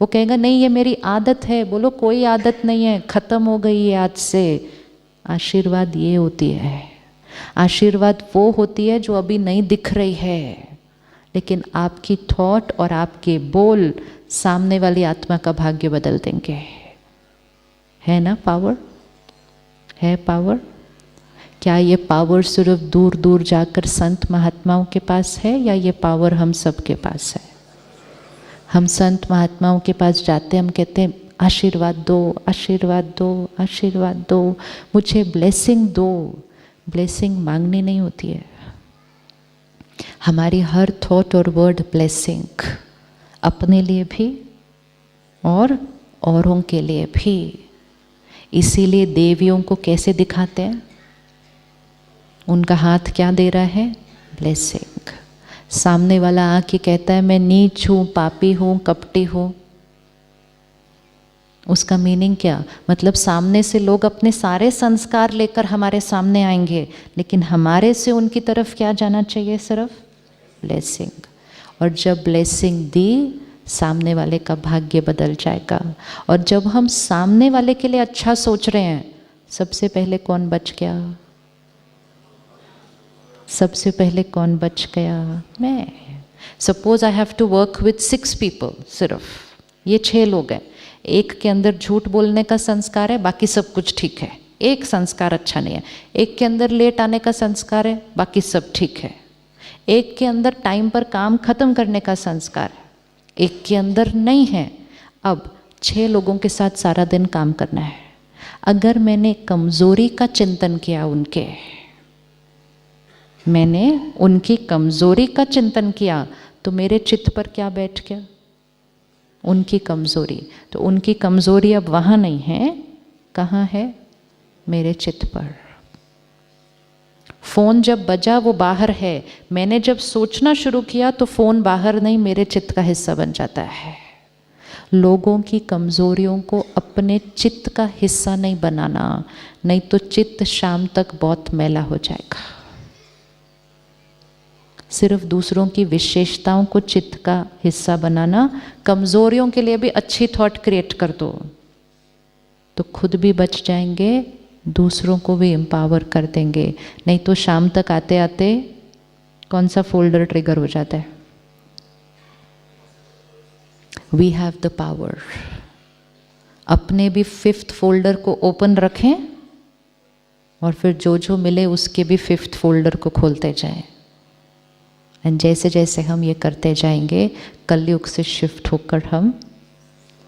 वो कहेगा नहीं ये मेरी आदत है, बोलो कोई आदत नहीं है, ख़त्म हो गई है आज से। आशीर्वाद ये होती है, आशीर्वाद वो होती है जो अभी नहीं दिख रही है, लेकिन आपकी थॉट और आपके बोल सामने वाली आत्मा का भाग्य बदल देंगे। है ना पावर? है पावर? क्या ये पावर सिर्फ दूर दूर जाकर संत महात्माओं के पास है या ये पावर हम सब के पास है? हम संत महात्माओं के पास जाते हैं, हम कहते हैं आशीर्वाद दो, आशीर्वाद दो, आशीर्वाद दो, मुझे ब्लेसिंग दो। ब्लेसिंग मांगनी नहीं होती है, हमारी हर थॉट और वर्ड ब्लेसिंग, अपने लिए भी और औरों के लिए भी। इसीलिए देवियों को कैसे दिखाते हैं, उनका हाथ क्या दे रहा है? ब्लेसिंग। सामने वाला आके कहता है मैं नीच हूँ, पापी हूँ, कपटी हूँ, उसका मीनिंग क्या? मतलब सामने से लोग अपने सारे संस्कार लेकर हमारे सामने आएंगे, लेकिन हमारे से उनकी तरफ क्या जाना चाहिए? सिर्फ ब्लेसिंग। और जब ब्लेसिंग दी, सामने वाले का भाग्य बदल जाएगा। और जब हम सामने वाले के लिए अच्छा सोच रहे हैं, सबसे पहले कौन बच गया? सबसे पहले कौन बच गया? मैं। Suppose I have to work with 6 people, सिर्फ ये 6 लोग हैं, एक के अंदर झूठ बोलने का संस्कार है, बाकी सब कुछ ठीक है। एक संस्कार अच्छा नहीं है। एक के अंदर लेट आने का संस्कार है, बाकी सब ठीक है। एक के अंदर टाइम पर काम खत्म करने का संस्कार है, एक के अंदर नहीं है। अब 6 लोगों के साथ सारा दिन काम करना है। अगर मैंने कमजोरी का चिंतन किया, मैंने उनकी कमजोरी का चिंतन किया, तो मेरे चित्त पर क्या बैठ गया? उनकी कमजोरी। तो उनकी कमजोरी अब वहाँ नहीं है, कहाँ है? मेरे चित्त पर। फोन जब बजा वो बाहर है, मैंने जब सोचना शुरू किया तो फोन बाहर नहीं, मेरे चित्त का हिस्सा बन जाता है। लोगों की कमजोरियों को अपने चित्त का हिस्सा नहीं बनाना, नहीं तो चित्त शाम तक बहुत मैला हो जाएगा। सिर्फ दूसरों की विशेषताओं को चित्त का हिस्सा बनाना, कमजोरियों के लिए भी अच्छी थॉट क्रिएट कर दो, तो खुद भी बच जाएंगे, दूसरों को भी एम्पावर कर देंगे। नहीं तो शाम तक आते आते कौन सा फोल्डर ट्रिगर हो जाता है? We have the power। अपने भी 5th फोल्डर को ओपन रखें और फिर जो जो मिले उसके भी 5th फोल्डर को खोलते जाएं। एंड जैसे जैसे हम ये करते जाएंगे, कलयुग से शिफ्ट होकर हम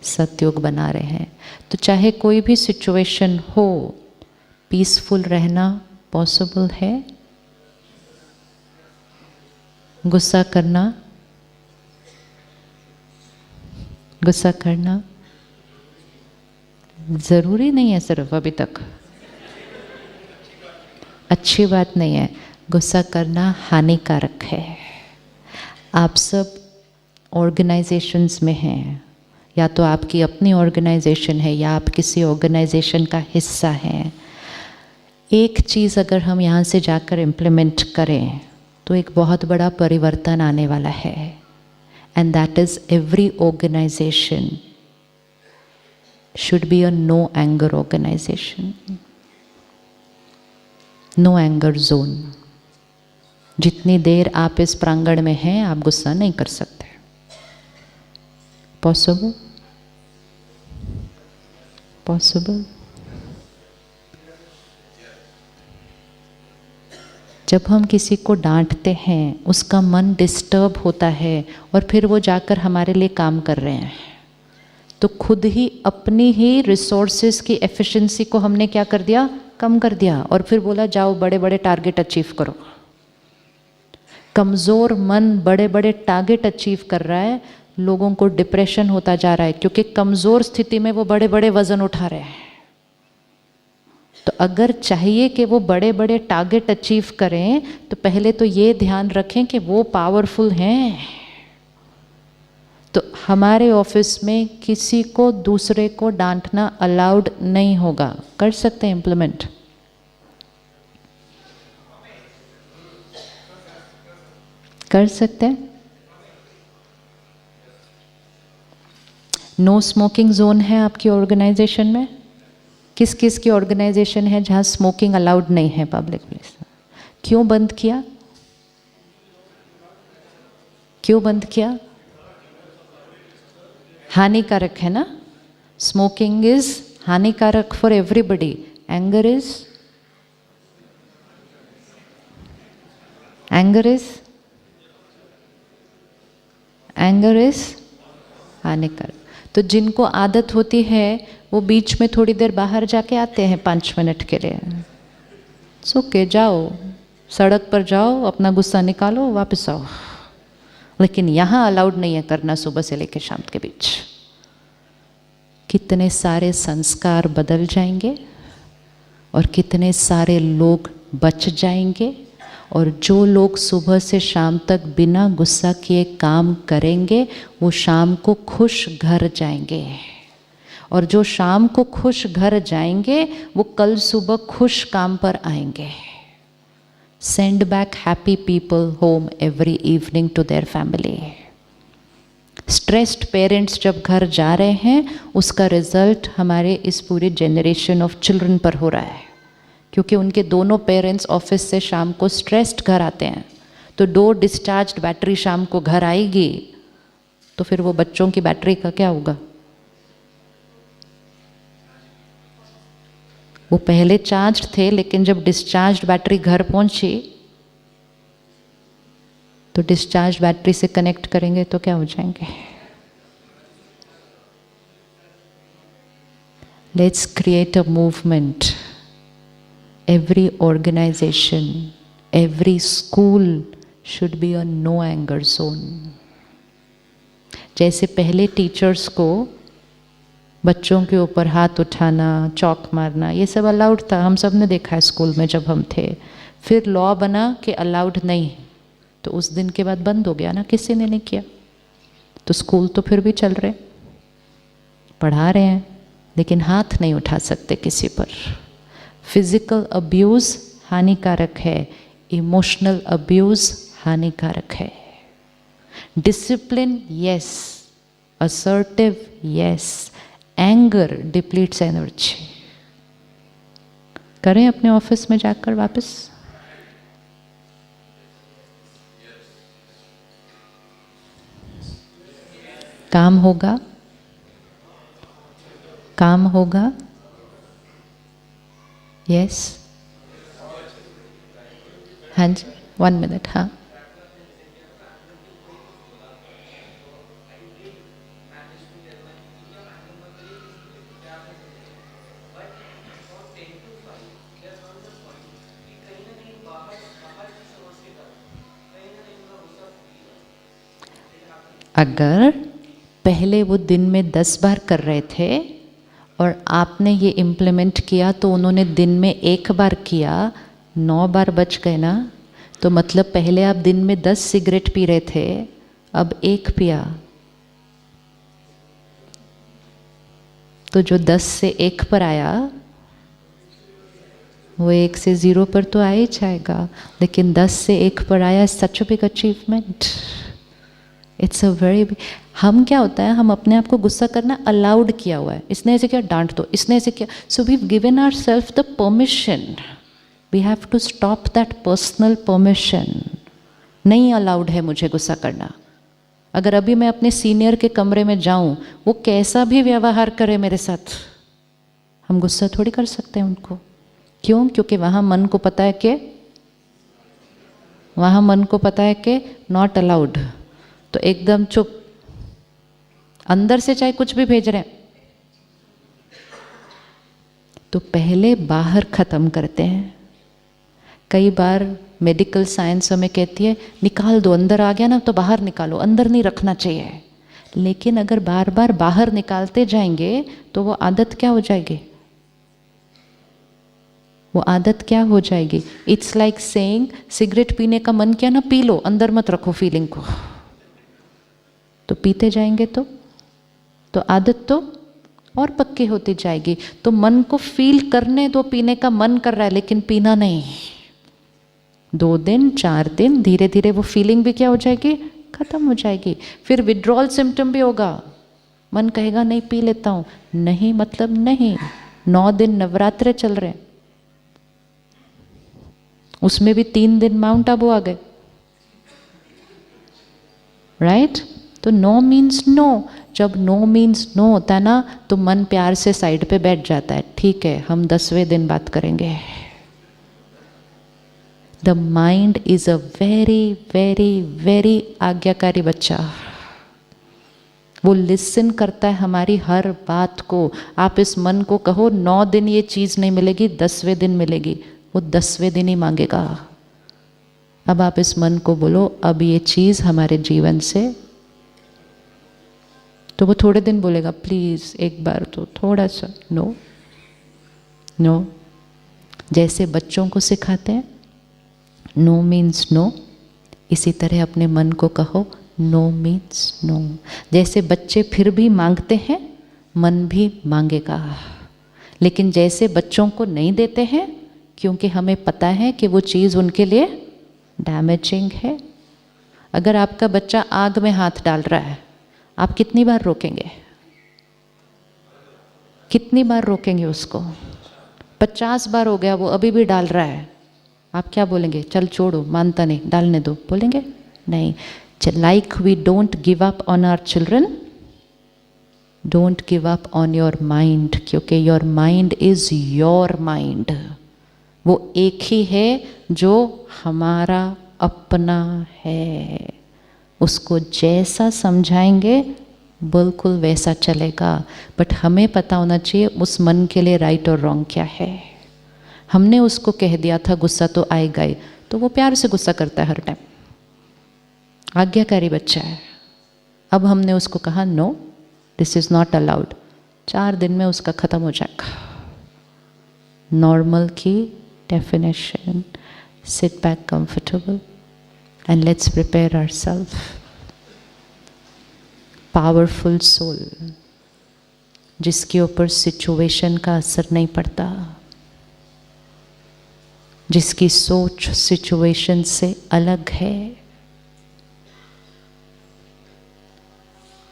सतयुग बना रहे हैं। तो चाहे कोई भी सिचुएशन हो, पीसफुल रहना पॉसिबल है। गुस्सा करना ज़रूरी नहीं है सिर्फ अभी तक, अच्छी बात नहीं है। गुस्सा करना हानिकारक है। आप सब ऑर्गेनाइजेशंस में हैं, या तो आपकी अपनी ऑर्गेनाइजेशन है या आप किसी ऑर्गेनाइजेशन का हिस्सा हैं। एक चीज़ अगर हम यहाँ से जाकर इम्प्लीमेंट करें तो एक बहुत बड़ा परिवर्तन आने वाला है। And that is every organization should be a no anger organization, no anger zone। जितनी देर आप इस प्रांगण में हैं आप गुस्सा नहीं कर सकते। पॉसिबल। जब हम किसी को डांटते हैं उसका मन डिस्टर्ब होता है और फिर वो जाकर हमारे लिए काम कर रहे हैं, तो खुद ही अपनी ही रिसोर्सेज की एफिशिएंसी को हमने क्या कर दिया, कम कर दिया, और फिर बोला जाओ बड़े बड़े टारगेट अचीव करो। कमज़ोर मन बड़े बड़े टारगेट अचीव कर रहा है, लोगों को डिप्रेशन होता जा रहा है, क्योंकि कमज़ोर स्थिति में वो बड़े बड़े वजन उठा रहे हैं। तो अगर चाहिए कि वो बड़े बड़े टारगेट अचीव करें, तो पहले तो ये ध्यान रखें कि वो पावरफुल हैं। तो हमारे ऑफिस में किसी को दूसरे को डांटना अलाउड नहीं होगा। कर सकते हैं इम्प्लीमेंट? कर सकते हैं। नो स्मोकिंग जोन है आपकी ऑर्गेनाइजेशन में? किस किस की ऑर्गेनाइजेशन है जहां स्मोकिंग अलाउड नहीं है पब्लिक प्लेस? क्यों बंद किया? क्यों बंद किया? हानिकारक है ना? स्मोकिंग इज हानिकारक फॉर एवरीबडी। एंगर इज हानिकारक। तो जिनको आदत होती है वो बीच में थोड़ी देर बाहर जाके आते हैं 5 मिनट के लिए। ओके, जाओ सड़क पर जाओ, अपना गुस्सा निकालो, वापस आओ। लेकिन यहाँ अलाउड नहीं है करना सुबह से लेकर शाम के बीच। कितने सारे संस्कार बदल जाएंगे और कितने सारे लोग बच जाएंगे, और जो लोग सुबह से शाम तक बिना गुस्सा किए काम करेंगे वो शाम को खुश घर जाएंगे, और जो शाम को खुश घर जाएंगे वो कल सुबह खुश काम पर आएंगे। Send back happy people home every evening to their family। Stressed parents जब घर जा रहे हैं उसका रिजल्ट हमारे इस पूरी जनरेशन ऑफ चिल्ड्रन पर हो रहा है, क्योंकि उनके दोनों पेरेंट्स ऑफिस से शाम को स्ट्रेस्ड घर आते हैं। तो 2 डिस्चार्ज्ड बैटरी शाम को घर आएगी, तो फिर वो बच्चों की बैटरी का क्या होगा? वो पहले चार्ज थे, लेकिन जब डिस्चार्ज बैटरी घर पहुंची तो डिस्चार्ज बैटरी से कनेक्ट करेंगे तो क्या हो जाएंगे? Let's create a movement. Every organization, every school should be a no anger zone. जैसे पहले टीचर्स को बच्चों के ऊपर हाथ उठाना, चौक मारना, ये सब अलाउड था, हम सब ने देखा है स्कूल में जब हम थे। फिर लॉ बना कि अलाउड नहीं, तो उस दिन के बाद बंद हो गया ना, किसी ने नहीं किया। तो स्कूल तो फिर भी चल रहे, पढ़ा रहे हैं, लेकिन हाथ नहीं उठा सकते किसी पर। फिजिकल अब्यूज़ हानिकारक है, इमोशनल अब्यूज़ हानिकारक है। Discipline yes, assertive yes, anger depletes energy. करें अपने ऑफिस में जाकर वापस। काम होगा, काम होगा। यस, हाँ जी, 1 मिनट। हाँ, अगर पहले वो दिन में 10 बार कर रहे थे और आपने ये इम्प्लीमेंट किया तो उन्होंने दिन में 1 बार किया, 9 बार बच गए ना। तो मतलब पहले आप दिन में 10 सिगरेट पी रहे थे, अब 1 पिया, तो जो 10 से 1 पर आया वो 1 से 0 पर तो आ ही जाएगा, लेकिन 10 से 1 पर आया, such a big achievement. It's a very big. हम क्या होता है, हम अपने आप को गुस्सा करना अलाउड किया हुआ है, इसने ऐसे किया डांट दो, इसने ऐसे किया, so we given our self the permission, we have to stop that personal permission. नहीं अलाउड है मुझे गुस्सा करना। अगर अभी मैं अपने सीनियर के कमरे में जाऊं, वो कैसा भी व्यवहार करे मेरे साथ, हम गुस्सा थोड़ी कर सकते हैं उनको। क्यों? क्योंकि वहां मन को पता है कि नॉट अलाउड, तो एकदम चुप। अंदर से चाहे कुछ भी भेज रहे हैं, तो पहले बाहर खत्म करते हैं। कई बार मेडिकल साइंस हमें कहती है निकाल दो, अंदर आ गया ना तो बाहर निकालो, अंदर नहीं रखना चाहिए। लेकिन अगर बार बार बाहर निकालते जाएंगे तो वो आदत क्या हो जाएगी? वो आदत क्या हो जाएगी? इट्स लाइक सेइंग सिगरेट पीने का मन किया ना, पी लो, अंदर मत रखो फीलिंग को। तो पीते जाएंगे तो आदत तो और पक्की होती जाएगी। तो मन को फील करने दो, पीने का मन कर रहा है लेकिन पीना नहीं। 2 दिन 4 दिन धीरे धीरे वो फीलिंग भी क्या हो जाएगी? खत्म हो जाएगी। फिर विड्रॉल सिम्टम भी होगा, मन कहेगा नहीं पी लेता हूं, नहीं मतलब नहीं। 9 दिन नवरात्रे चल रहे हैं, उसमें भी 3 दिन माउंट आबू आ गए, राइट? तो नो मीन्स नो। जब नो मीन्स नो होता है ना, तो मन प्यार से साइड पे बैठ जाता है, ठीक है हम 10वें दिन बात करेंगे। The mind is a very very very आज्ञाकारी बच्चा। वो लिसन करता है हमारी हर बात को। आप इस मन को कहो 9 दिन ये चीज़ नहीं मिलेगी, 10वें दिन मिलेगी, वो 10वें दिन ही मांगेगा। अब आप इस मन को बोलो अब ये चीज़ हमारे जीवन से, तो वो थोड़े दिन बोलेगा प्लीज़ एक बार तो थोड़ा सा नो नो। जैसे बच्चों को सिखाते हैं नो मीन्स नो, इसी तरह अपने मन को कहो नो मीन्स नो। जैसे बच्चे फिर भी मांगते हैं, मन भी मांगेगा। लेकिन जैसे बच्चों को नहीं देते हैं क्योंकि हमें पता है कि वो चीज़ उनके लिए डैमेजिंग है। अगर आपका बच्चा आग में हाथ डाल रहा है, आप कितनी बार रोकेंगे? कितनी बार रोकेंगे उसको? 50 बार हो गया, वो अभी भी डाल रहा है, आप क्या बोलेंगे? चल छोड़ो, मानता नहीं, डालने दो, बोलेंगे? नहीं। Like we don't give up on our children, don't give up on your mind, क्योंकि your mind is your mind. वो एक ही है जो हमारा अपना है। उसको जैसा समझाएंगे बिल्कुल वैसा चलेगा। बट हमें पता होना चाहिए उस मन के लिए राइट और रॉन्ग क्या है। हमने उसको कह दिया था गुस्सा तो आएगा ही, तो वो प्यार से गुस्सा करता है हर टाइम, आज्ञाकारी बच्चा है। अब हमने उसको कहा no this is not allowed, 4 दिन में उसका ख़त्म हो जाएगा। नॉर्मल की definition, sit back comfortable and let's prepare ourselves. Powerful soul जिसके ऊपर सिचुएशन का असर नहीं पड़ता, जिसकी सोच सिचुएशन से अलग है।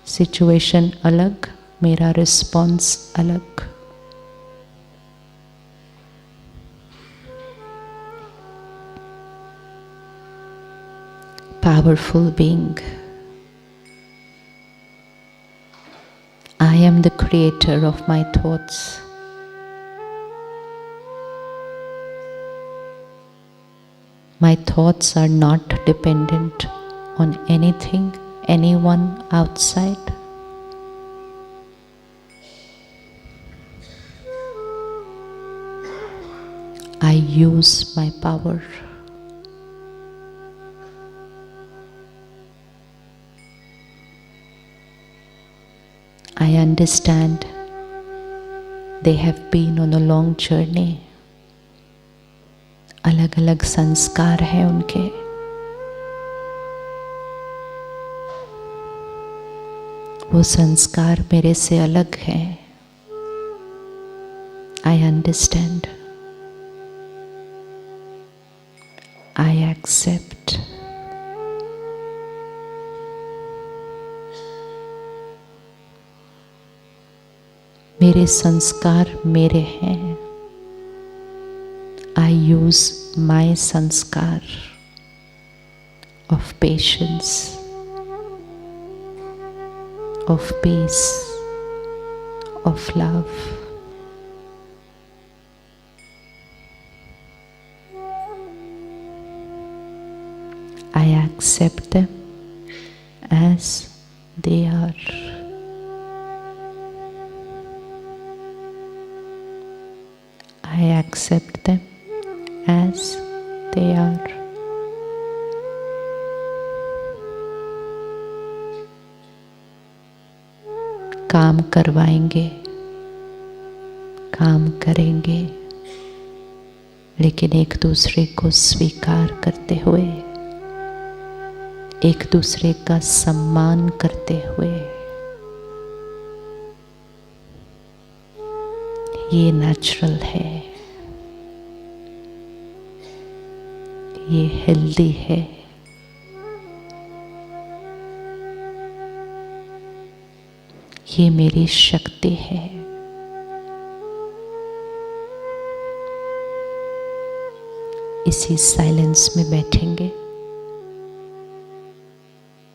सिचुएशन अलग, मेरा रिस्पॉन्स अलग। Powerful being. I am the creator of my thoughts. My thoughts are not dependent on anything, anyone outside. I use my power. I understand they have been on a long journey. अलग अलग संस्कार हैं उनके. वो संस्कार मेरे से अलग हैं. I understand. I accept. मेरे संस्कार मेरे हैं. I use my sanskar of patience, of peace, of love. I accept them as they are. I accept them as they are. काम करवाएंगे, काम करेंगे, लेकिन एक दूसरे को स्वीकार करते हुए, एक दूसरे का सम्मान करते हुए. ये नेचुरल है, ये हेल्दी है. ये मेरी शक्ति है. इसी साइलेंस में बैठेंगे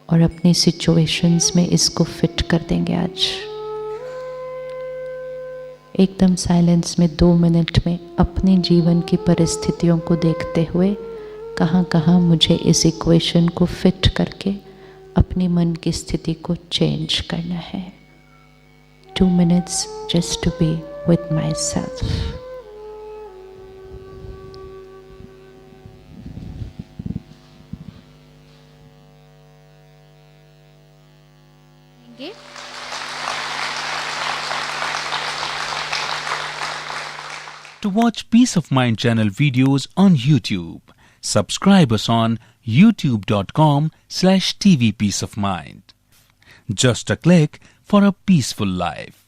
और अपनी सिचुएशंस में इसको फिट कर देंगे. आज एकदम साइलेंस में 2 मिनट में अपने जीवन की परिस्थितियों को देखते हुए कहाँ कहाँ मुझे इस इक्वेशन को फिट करके अपनी मन की स्थिति को चेंज करना है. 2 minutes just to be with myself.
To watch Peace of Mind channel videos on YouTube, subscribe us on youtube.com/tvpeaceofmind. Just a click for a peaceful life.